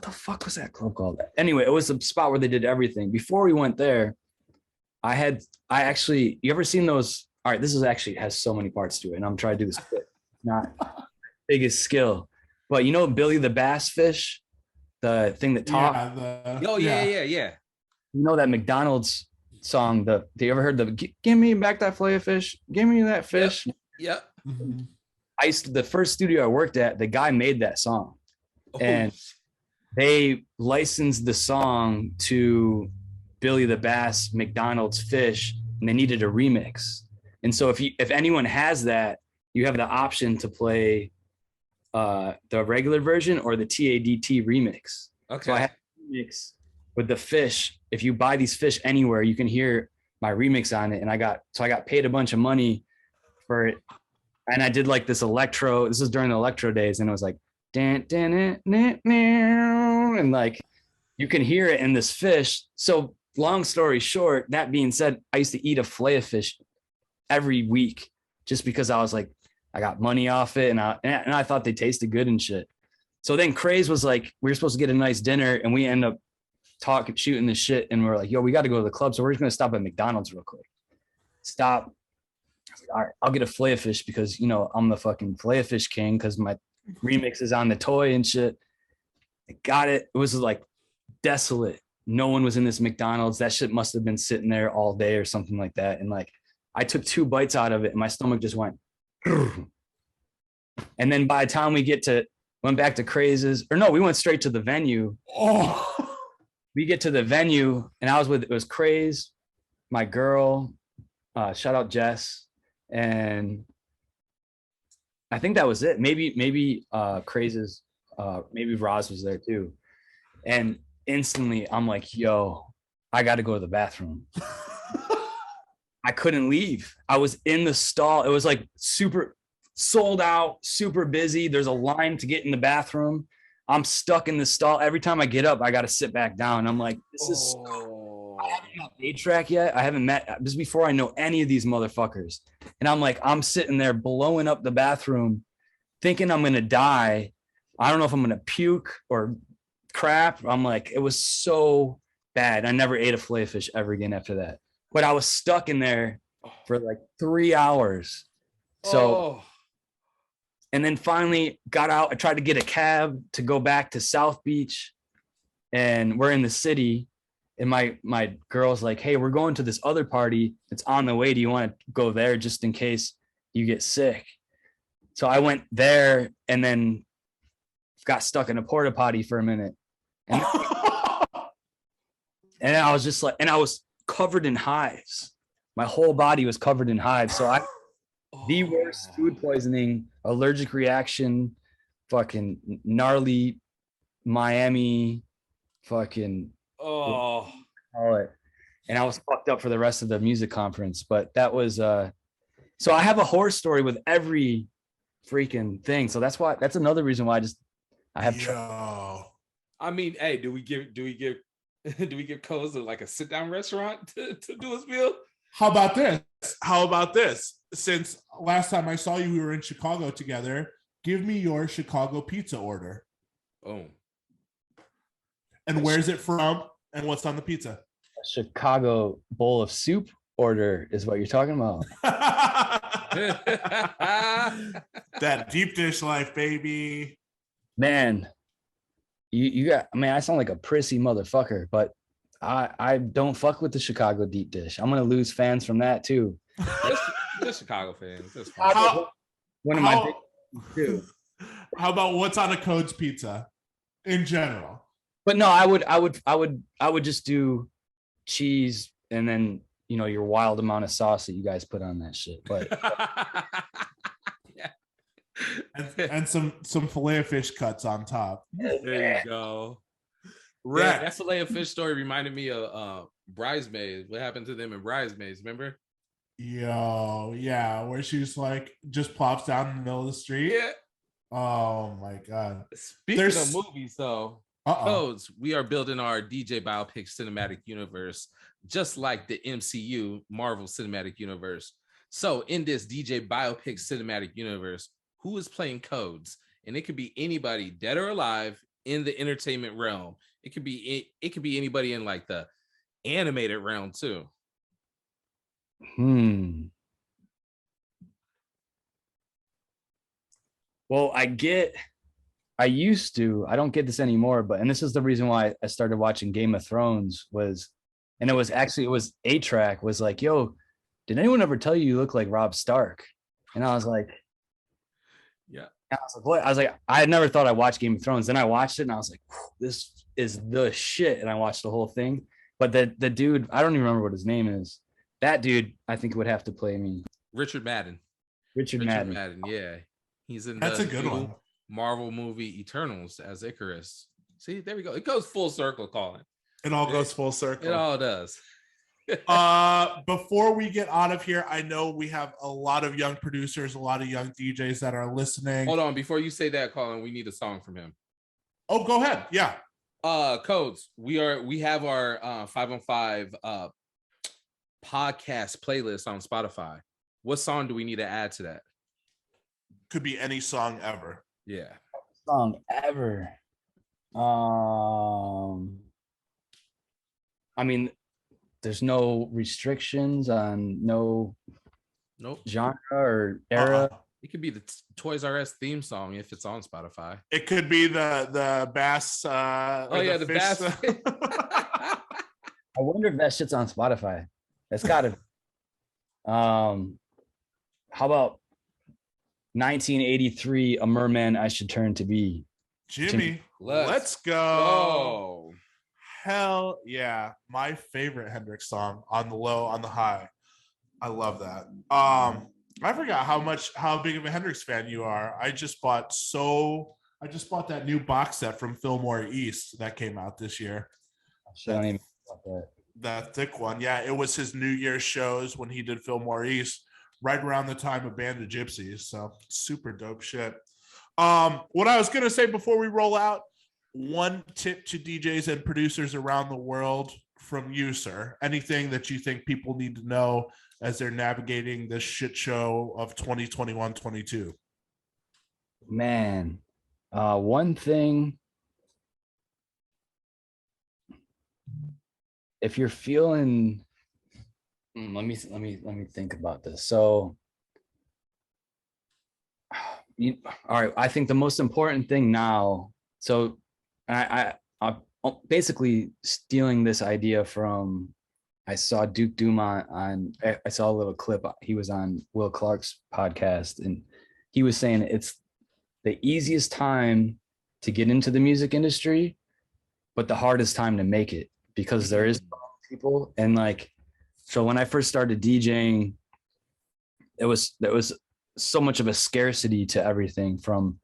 the fuck was that club called? Anyway, it was a spot where they did everything. Before we went there, you ever seen those? All right, this is actually has so many parts to it, and I'm trying to do this quick. Not biggest skill, but you know Billy the Bass fish, the thing that talks. Yeah. You know that McDonald's song? You ever heard the "Give me back that fillet of fish"? Give me that fish. Yep. Mm-hmm. The first studio I worked at, the guy made that song, and they licensed the song to Billy the Bass McDonald's fish, and they needed a remix. And so if anyone has that, you have the option to play the regular version or the TADT remix. Okay. So I have a remix with the fish. If you buy these fish anywhere, you can hear my remix on it. And I got paid a bunch of money for it. And I did like this electro. This was during the electro days, and it was like and like you can hear it in this fish. So long story short, that being said, I used to eat a fillet of fish every week just because I was like, I got money off it, and I thought they tasted good and shit. So then Craze was like, we were supposed to get a nice dinner, and we end up shooting this shit, and we're like, yo, we got to go to the club, so we're just gonna stop at McDonald's real quick. Stop. I was like, all right, I'll get a fillet of fish because I'm the fucking fillet of fish king because my remix is on the toy and shit. I got it. It was like desolate. No one was in this McDonald's. That shit must have been sitting there all day or something like that. And like, I took 2 bites out of it, and my stomach just went. And then by the time we went back to Craze's, or no, we went straight to the venue. We get to the venue, and it was Craze, my girl, shout out Jess, and I think that was it. Maybe Craze's, maybe Roz was there too. And instantly I'm like, yo, I got to go to the bathroom. I couldn't leave. I was in the stall. It was like super sold out, super busy. There's a line to get in the bathroom. I'm stuck in the stall. Every time I get up, I got to sit back down. I'm like, this is I haven't got A-Track yet. I haven't met, this is before I know any of these motherfuckers. And I'm like, I'm sitting there blowing up the bathroom, thinking I'm going to die. I don't know if I'm gonna puke or crap. I'm like, it was so bad. I never ate a filet fish ever again after that. But I was stuck in there for like 3 hours. So, and then finally got out. I tried to get a cab to go back to South Beach, and we're in the city. And my girl's like, hey, we're going to this other party. It's on the way. Do you want to go there just in case you get sick? So I went there and then got stuck in a porta potty for a minute. And, and I was just like, and I was covered in hives. My whole body was covered in hives. So the worst food poisoning, allergic reaction, fucking gnarly Miami, fucking all it. And I was fucked up for the rest of the music conference. But that was so I have a horror story with every freaking thing. So that's another reason why I have I mean, hey, do we give Codes like a sit down restaurant to do his meal? How about this? Since last time I saw you, we were in Chicago together. Give me your Chicago pizza order. Oh. And where's it from? And what's on the pizza? A Chicago bowl of soup order is what you're talking about. That deep dish life, baby. Man, you got, I mean, I sound like a prissy motherfucker, but I don't fuck with the Chicago deep dish. I'm gonna lose fans from that too. Just Chicago fans. That's fine. One of my big, how about what's on a Codes pizza in general? But no, I would just do cheese and then your wild amount of sauce that you guys put on that shit. But yeah. and some filet of fish cuts on top. There you go. Right. Yeah, that filet of fish story reminded me of Bridesmaids. What happened to them in Bridesmaids? Remember? Yo, yeah, where she's like just plops down in the middle of the street. Yeah. Oh my god. Speaking of movies, though. Codes, we are building our DJ biopic cinematic universe, just like the MCU Marvel Cinematic Universe. So in this DJ biopic cinematic universe, who is playing Codes? And it could be anybody, dead or alive, in the entertainment realm. It could be anybody in like the animated realm too. Well, I don't get this anymore, and this is the reason why I started watching Game of Thrones it was A-Track was like, yo, did anyone ever tell you look like Rob Stark? And I was like, yeah. I was like, what? I was like, I had never thought I watched Game of Thrones. Then I watched it and I was like, this is the shit. And I watched the whole thing. But the dude, I don't even remember what his name is. That dude, I think would have to play me. Richard Madden. Richard Madden. Yeah. He's in That's a good one. Marvel movie Eternals as Icarus. See, there we go. It goes full circle, Colin. It all goes full circle. It all does. Before we get out of here, I know we have a lot of young producers, a lot of young DJs that are listening. Hold on, before you say that, Colin, we need a song from him. Oh, go ahead. Yeah. Codes. We have our 515 podcast playlist on Spotify. What song do we need to add to that? Could be any song ever. Yeah. Song ever. I mean, there's no restrictions on no genre or era. It could be the Toys R Us theme song if it's on Spotify. It could be the bass. The bass. I wonder if that shit's on Spotify. That's gotta. How about 1983? A Merman I Should Turn to Be. Jimmy, let's go. Hell yeah. My favorite Hendrix song, On the Low, On the High. I love that. I forgot how big of a Hendrix fan you are. I just bought that new box set from Fillmore East that came out this year. That thick one. Yeah, it was his New Year's shows when he did Fillmore East, right around the time of Band of Gypsies. So super dope shit. What I was gonna say before we roll out, one tip to DJs and producers around the world from you, sir. Anything that you think people need to know as they're navigating this shit show of 2021-22? Man, One thing, if you're feeling, let me think about this. So, all right, I think the most important thing now. So, I'm basically stealing this idea from. I saw Duke Dumont on. I saw a little clip. He was on Will Clark's podcast, and he was saying it's the easiest time to get into the music industry, but the hardest time to make it, because there is people. And like, so when I first started DJing, there was so much of a scarcity to everything, from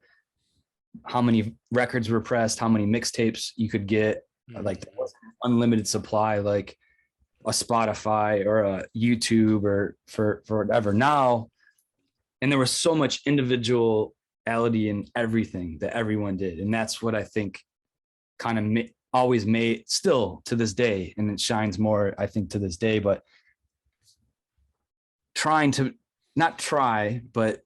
how many records were pressed, how many mixtapes you could get, like there wasn't unlimited supply, like a Spotify or a YouTube or for whatever now. And there was so much individuality in everything that everyone did. And that's what I think kind of always made, still to this day, and it shines more, I think, to this day, but trying to not try, but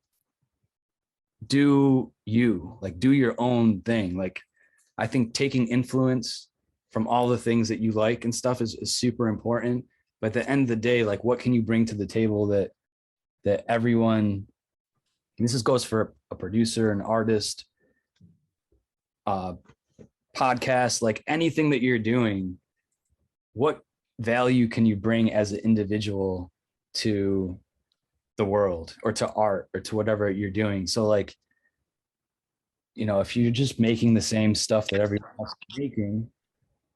do you, like, do your own thing. Like, I think taking influence from all the things that you like and stuff is super important. But at the end of the day, like, what can you bring to the table that everyone, and this goes for a producer, an artist, podcast, like anything that you're doing, what value can you bring as an individual to the world or to art or to whatever you're doing? So like, you know, if you're just making the same stuff that everyone else is making,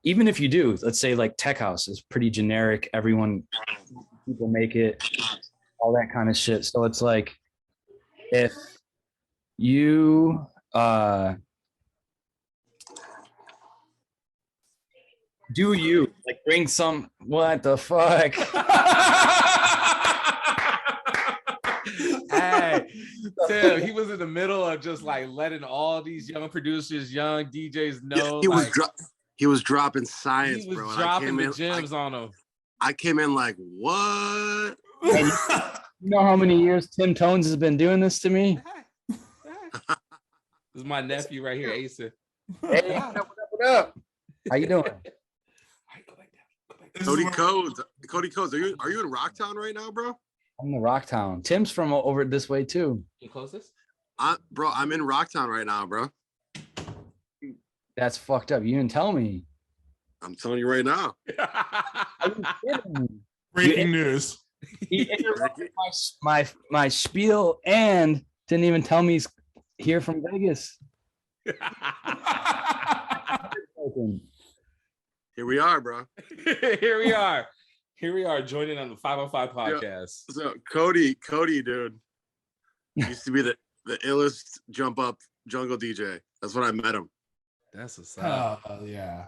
even if you do, let's say like tech house is pretty generic, people make it, all that kind of shit. So it's like, if you do you like bring some, what the fuck? Hey, Tim, he was in the middle of just like letting all these young producers, young DJs know. Yeah, he was dropping science, he was bro. dropping the gems on them. I came in like, what? You know how many years Tim Tones has been doing this to me? This is my nephew right here, Asa. Hey, what up? How you doing? Cody Codes, are you in Rocktown right now, bro? I'm in Rocktown. Tim's from over this way too. Can you close this? Bro, I'm in Rocktown right now, bro. That's fucked up. You didn't tell me. I'm telling you right now. Breaking news. He interrupted my spiel and didn't even tell me he's here from Vegas. Here we are, bro. Here we are joining on the 505 podcast. So Cody, dude, used to be the illest jump up jungle DJ. That's when I met him. That's a sign. Yeah.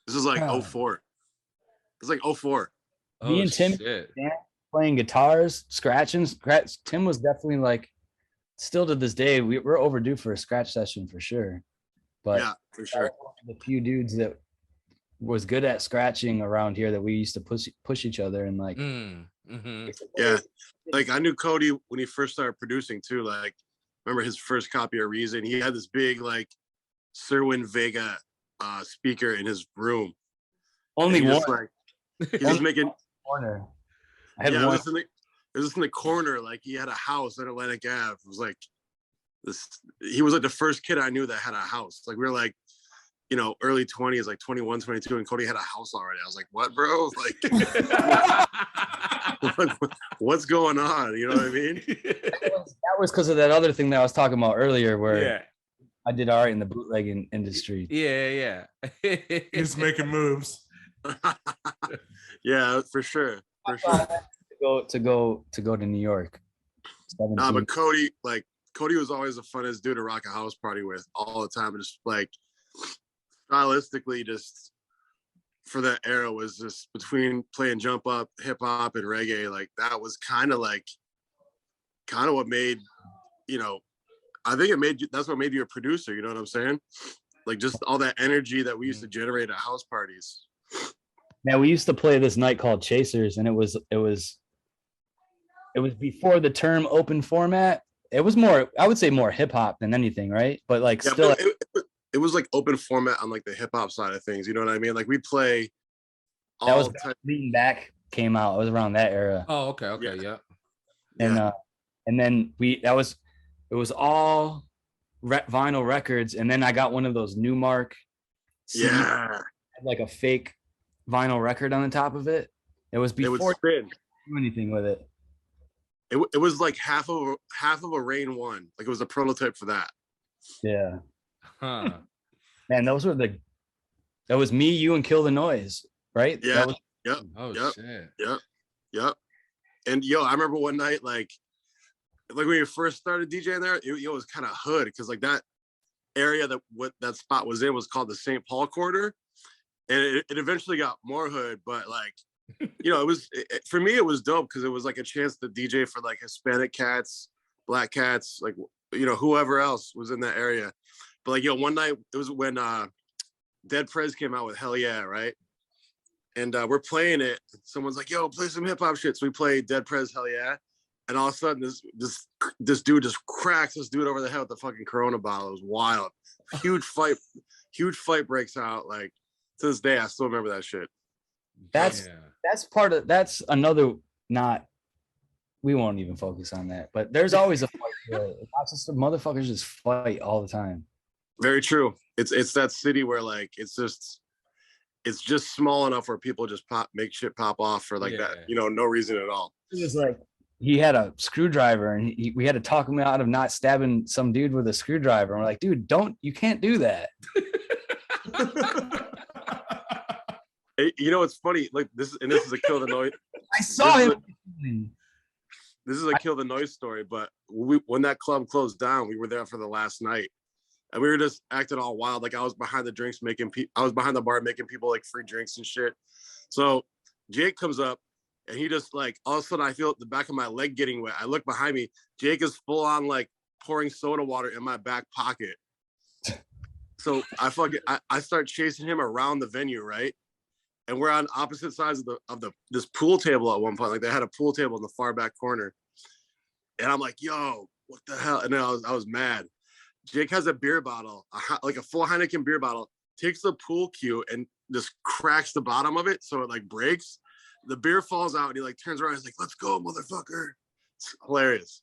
This is like 04. It's like 04. Me and Tim playing guitars, scratching. Tim was definitely like, still to this day, we're overdue for a scratch session for sure. But yeah, for sure. The few dudes that was good at scratching around here that we used to push each other and like. Yeah, like I knew Cody when he first started producing too. Like, remember his first copy of Reason? He had this big like Serwin Vega speaker in his room. Only one. He's just making corner. It was just in the corner. Like he had a house at Atlantic Ave. It was like this. He was like the first kid I knew that had a house. Like we were like, you know, early 20s, like 21, 22, and Cody had a house already. I was like, what, bro? Like, what's going on? You know what I mean? That was because of that other thing that I was talking about earlier, where I did all right in the bootlegging industry. Yeah. He's making moves. Yeah, for sure. To go to New York. Nah, but Cody was always the funnest dude to rock a house party with all the time. And just like stylistically, just for that era was just between playing jump up, hip hop, and reggae. Like that was kind of what made, you know, I think that's what made you a producer. You know what I'm saying? Like just all that energy that we used to generate at house parties. Man, we used to play this night called Chasers, and it was before the term open format. it was more, I would say more hip hop than anything, right? But like still, it was like open format on like the hip hop side of things. You know what I mean? Like we play. That was Lean Back came out. It was around that era. Oh, okay, yeah. And then it was all vinyl records, and then I got one of those Newmark CDs, had like a fake vinyl record on the top of it. It was before you do anything with it. It was like half of a Rain One. Like it was a prototype for that. Yeah. Huh. Man, that was me, you, and Kill the Noise, right? Yeah. Yep. Oh shit. Yep. And I remember one night, like when you first started DJing there, it was kind of hood because like that area that spot was in was called the St. Paul Quarter, and it eventually got more hood, but like. It was for me. It was dope because it was like a chance to DJ for like Hispanic cats, black cats, like whoever else was in that area. But like one night it was when Dead Prez came out with Hell Yeah, right? And we're playing it. Someone's like, "Yo, play some hip hop shit." So we play Dead Prez Hell Yeah, and all of a sudden this dude just cracks this dude over the head with the fucking Corona bottle. It was wild. Huge fight breaks out. Like to this day, I still remember that shit. That's another, we won't even focus on that, but there's always a fight. It's just the motherfuckers just fight all the time. Very true. It's that city where like it's just small enough where people just make shit pop off for like that, no reason at all. It was like he had a screwdriver and we had to talk him out of not stabbing some dude with a screwdriver. And we're like, dude, you can't do that. It's funny. Like this is a Kill the Noise. I saw him. This is a Kill the Noise story. But when that club closed down, we were there for the last night, and we were just acting all wild. Like I was behind the bar making people like free drinks and shit. So Jake comes up, and he just like all of a sudden I feel the back of my leg getting wet. I look behind me. Jake is full on like pouring soda water in my back pocket. So I start chasing him around the venue, right? And we're on opposite sides of this pool table at one point. Like they had a pool table in the far back corner. And I'm like, yo, what the hell? And then I was mad. Jake has a beer bottle, like a full Heineken beer bottle, takes the pool cue and just cracks the bottom of it. So it like breaks. The beer falls out and he like turns around. He's like, let's go, motherfucker. It's hilarious.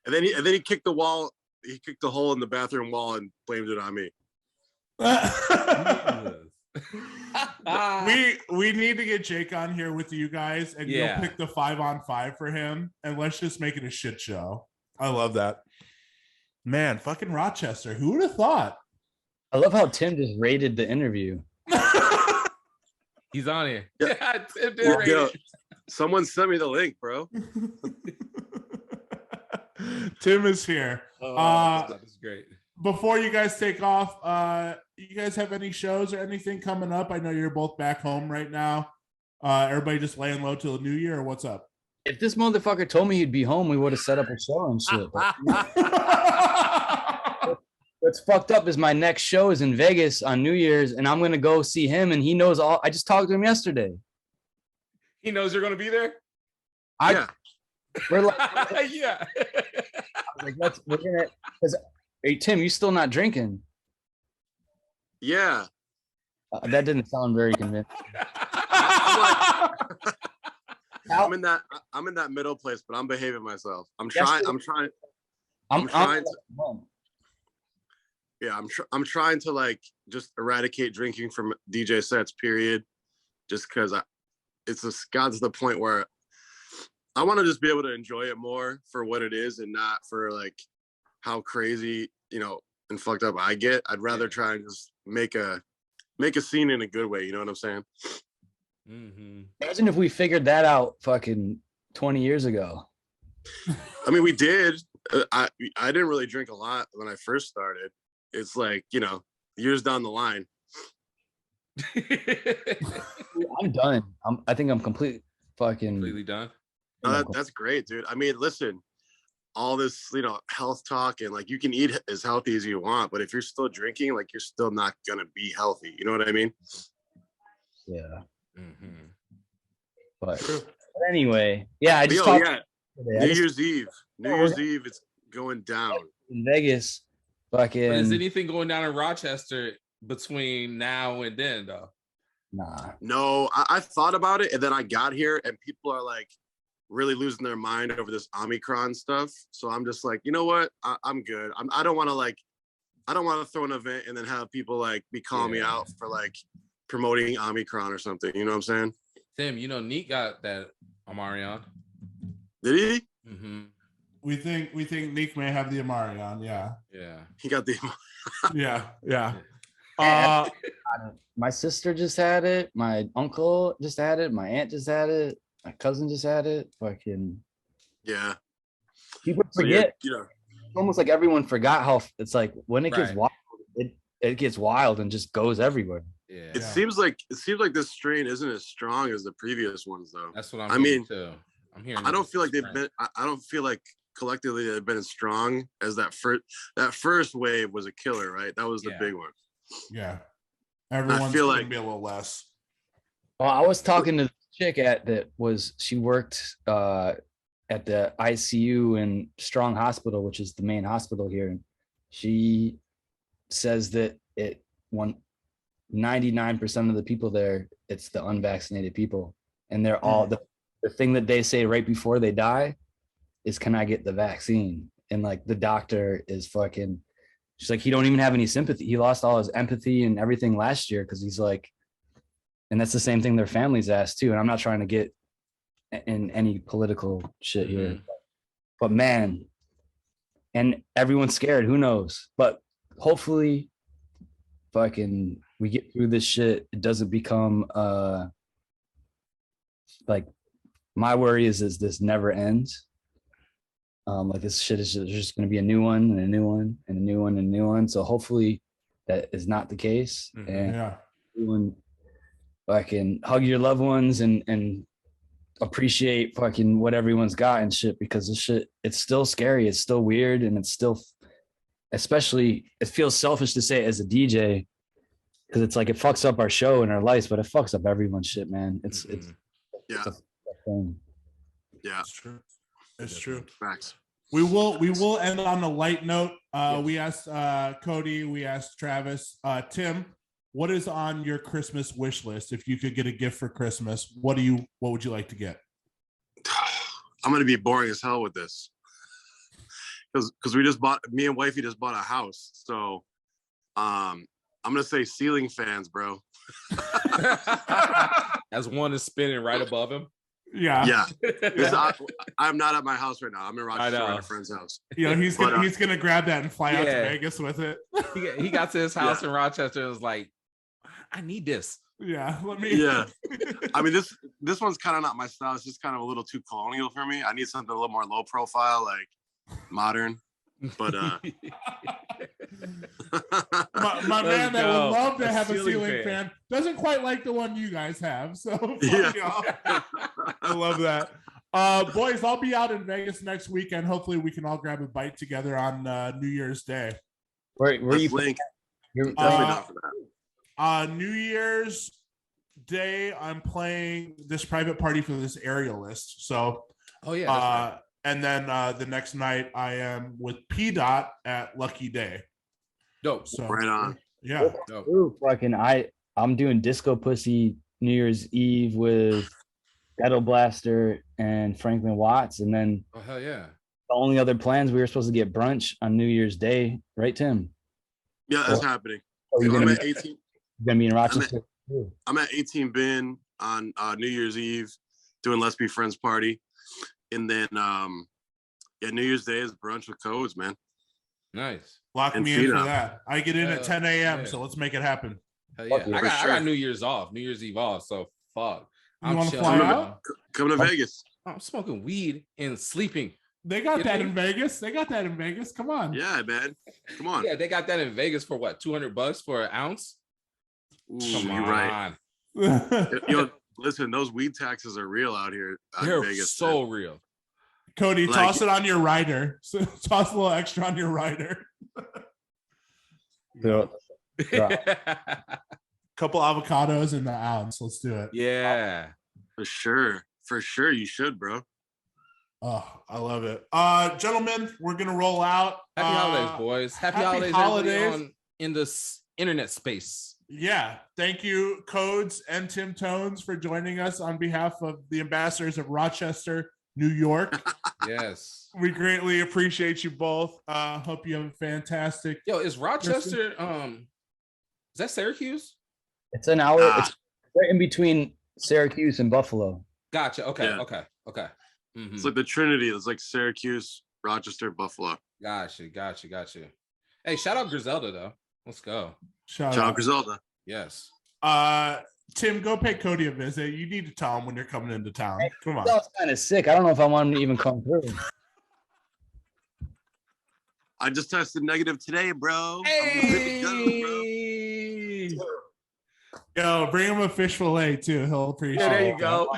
And then he kicked the wall. He kicked the hole in the bathroom wall and blamed it on me. We need to get Jake on here with you guys, and you'll pick the 5-on-5 for him, and let's just make it a shit show. I love that, man. Fucking Rochester. Who would have thought? I love how Tim just rated the interview. He's on here. Yeah, Tim did rate it. Someone sent me the link, bro. Tim is here. That's great. Before you guys take off, you guys have any shows or anything coming up? I know you're both back home right now. Everybody just laying low till the new year, or what's up? If this motherfucker told me he'd be home, we would have set up a show and shit. What's fucked up is my next show is in Vegas on New Year's, and I'm gonna go see him, and he knows all. I just talked to him yesterday. He knows you're gonna be there. We're like, yeah. I was like, we're gonna. Because hey, Tim, you still not drinking? Yeah. That didn't sound very convincing. I'm in that middle place, but I'm behaving myself. I'm trying to like just eradicate drinking from DJ sets, period. Just because it's just gotten to the point where I want to just be able to enjoy it more for what it is and not for like how crazy, and fucked up I get. I'd rather try and just make a scene in a good way. You know what I'm saying? Mm-hmm. Imagine if we figured that out fucking 20 years ago. I mean, we did. I didn't really drink a lot when I first started. It's like, years down the line. I'm done. I think I'm completely done. That's great, dude. I mean, listen, all this, health talk and like you can eat as healthy as you want, but if you're still drinking, like you're still not gonna be healthy. You know what I mean? Yeah. Mm-hmm. But anyway, yeah, I just talked. New Year's Eve. New Year's Eve, it's going down in Vegas. Fucking. But is anything going down in Rochester between now and then, though? Nah. No, I thought about it, and then I got here, and people are like really losing their mind over this Omicron stuff. So I'm just like, you know what? I'm good. I don't want to throw an event and then have people like be calling me out for like promoting Omicron or something. You know what I'm saying? Tim, you know, Neat got that Omarion. Did he? Mm-hmm. We think Neek may have the Omarion. Yeah. He got the. yeah. My sister just had it. My uncle just had it. My aunt just had it. My cousin just had it. Fucking. Yeah. People forget. So It's almost like everyone forgot how it's like when it gets wild. It gets wild and just goes everywhere. Yeah. It seems like this strain isn't as strong as the previous ones, though. That's what I mean too. I'm hearing. I don't feel like they've been. I don't feel like collectively they've been as strong as that first wave was a killer, right? That was the big one. Yeah. Everyone's gonna be a little less. Well, I was talking to the chick she worked at the ICU in Strong Hospital, which is the main hospital here. And she says that 99% of the people there, it's the unvaccinated people. And they're all the thing that they say right before they die is, can I get the vaccine? And like the doctor is fucking, she's like, he don't even have any sympathy. He lost all his empathy and everything last year because he's like, and that's the same thing their families asked too. And I'm not trying to get in any political shit here, but man, and everyone's scared. Who knows? But hopefully, fucking, we get through this shit. It doesn't become like, my worry is this never ends. Like this shit is just going to be a new one and a new one and a new one and a new one. So hopefully that is not the case. And everyone fucking hug your loved ones and appreciate fucking what everyone's got and shit, because this shit, it's still scary. It's still weird. And it's still, especially, it feels selfish to say it as a DJ, because it's like it fucks up our show and our lives, but it fucks up everyone's shit, man. It's a thing. Yeah, it's true. Facts. We will end on a light note. We asked Cody, we asked Travis, Tim, what is on your Christmas wish list? If you could get a gift for Christmas, what would you like to get? I'm gonna be boring as hell with this, because me and wifey just bought a house, so I'm gonna say ceiling fans, bro. As one is spinning right above him. Yeah. I'm not at my house right now. I'm in Rochester at a friend's house. He's gonna grab that and fly out to Vegas with it. He got to his house in Rochester and was like, I need this. Yeah, I mean, this one's kind of not my style. It's just kind of a little too colonial for me. I need something a little more low profile, like modern. But my man that would love to have a ceiling fan doesn't quite like the one you guys have. So I love that. Boys, I'll be out in Vegas next weekend. Hopefully we can all grab a bite together on New Year's Day. Where you link? You're definitely not for that. New Year's Day, I'm playing this private party for this aerialist. So that's right. And then the next night I am with P Dot at Lucky Day. Dope. So right on. Yeah. Dope. Fucking I'm doing Disco Pussy New Year's Eve with Ghetto Blaster and Franklin Watts, and then hell yeah. The only other plans, we were supposed to get brunch on New Year's Day, right, Tim? Yeah, that's happening. I'm at 18. You're gonna be in Rochester. I'm at 18 Bin on New Year's Eve doing Let's Be Friends party. And then New Year's Day is brunch with Codes, man. Nice. Lock me in for that. I get in at 10 a.m. So let's make it happen. Hell yeah. I got New Year's Eve off, so fuck. You want to fly out? Come to Vegas. I'm smoking weed and sleeping. They got that in Vegas. Come on. Yeah, man. Come on. Yeah, they got that in Vegas for what? $200 for an ounce? Ooh, you're right. Listen, those weed taxes are real out here. They're Vegas, so real. Cody, toss it on your rider. So toss a little extra on your rider. Couple avocados in the ounce. Let's do it. Yeah. For sure. You should, bro. Oh, I love it. Gentlemen, we're gonna roll out. Happy holidays, boys. Happy holidays in this internet space. Yeah. Thank you, Codes and Tim Tones, for joining us on behalf of the ambassadors of Rochester, New York. Yes. We greatly appreciate you both. Hope you have a fantastic. Yo, is Rochester is that Syracuse? It's an hour. It's right in between Syracuse and Buffalo. Gotcha. Okay. Yeah. Okay. Mm-hmm. It's like the Trinity. It's like Syracuse, Rochester, Buffalo. Gotcha. Hey, shout out Griselda though. Let's go. Shout out Griselda. Yes. Tim, go pay Cody a visit. You need to tell him when you're coming into town. Come on. That was kind of sick. I don't know if I want him to even come through. I just tested negative today, bro. Hey. Yo, bring him a fish fillet too. He'll appreciate it. There you go.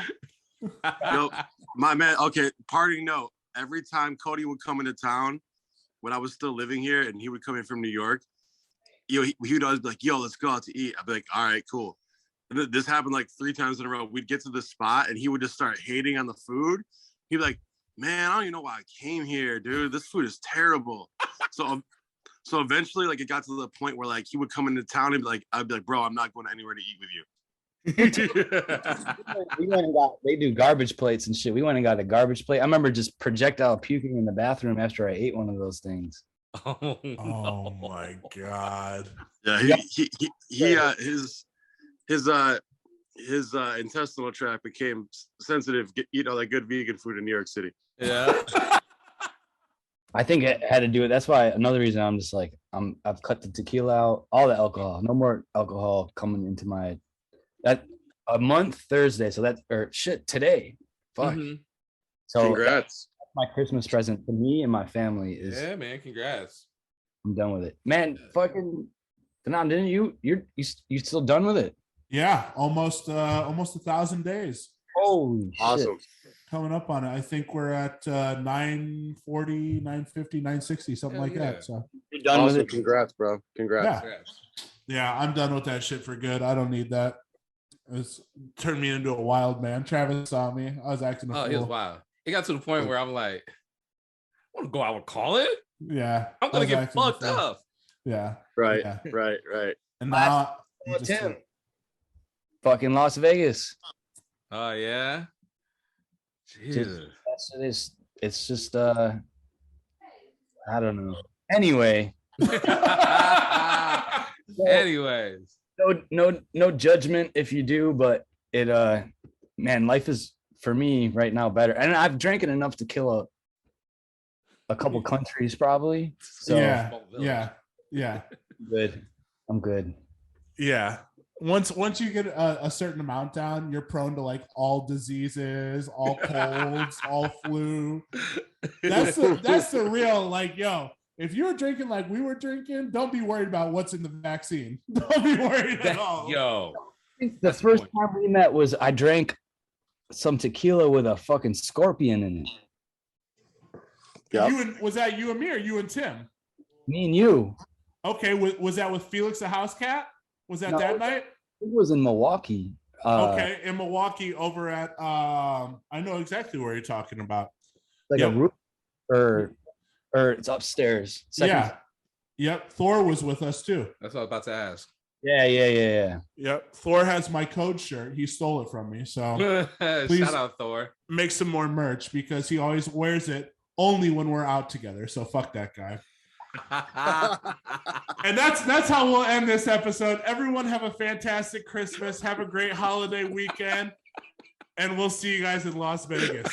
Yo, my man. Okay, parting note. Every time Cody would come into town when I was still living here and he would come in from New York, he would always be like, yo, let's go out to eat. I'd be like, all right, cool. And this happened like 3 times in a row. We'd get to the spot and he would just start hating on the food. He'd be like, man, I don't even know why I came here, dude. This food is terrible. So eventually, like, it got to the point where, like, he would come into town and be like, I'd be like, bro, I'm not going anywhere to eat with you. We went and they do garbage plates and shit. We went and got a garbage plate. I remember just projectile puking in the bathroom after I ate one of those things. Oh, no. Oh my God. Yeah, his intestinal tract became sensitive. Eat all that good vegan food in New York City. Yeah. I think it had to do with. That's why another reason I'm just like I've cut the tequila out, all the alcohol. No more alcohol coming into my a month Thursday. So today. Fuck. Mm-hmm. So congrats. that's my Christmas present to me and my family is. Yeah, man. Congrats. I'm done with it, man. Fucking. Danan, didn't you? You still done with it? Yeah, almost 1,000 days. Holy Awesome. shit. Coming up on it. I think we're at 940, 950, 960, something like that. So You're done with it. Congrats, bro. Congrats. yeah, I'm done with that shit for good. I don't need that. It's turned me into a wild man. Travis saw me. I was acting a fool. He was wild. It got to the point where I'm like, I want to go out and call it. Yeah. I'm gonna get fucked up. Yeah. Right. Yeah. Right. And now Tim. Fucking Las Vegas. Oh yeah. Jesus. It's just I don't know. Anyway. Anyways. No judgment if you do, but it man, life is for me right now better. And I've drank it enough to kill a couple countries probably. So yeah. I'm good. Yeah. Once you get a certain amount down, you're prone to like all diseases, all colds, all flu. That's the real, like, yo, if you were drinking like we were drinking, don't be worried about what's in the vaccine. Don't be worried at all. Yo. The first time we met was I drank some tequila with a fucking scorpion in it. Yep. Was that you and me or you and Tim? Me and you. Okay, was that with Felix the house cat? Was that that night? It was in Milwaukee. Okay, in Milwaukee over at I know exactly where you're talking about. Like a roof or it's upstairs. Yep. Thor was with us too. That's what I was about to ask. Yeah. Yep. Thor has my code shirt. He stole it from me. So please shout out Thor. Make some more merch because he always wears it only when we're out together. So fuck that guy. And that's how we'll end this episode. Everyone have a fantastic Christmas. Have a great holiday weekend. And we'll see you guys in Las Vegas.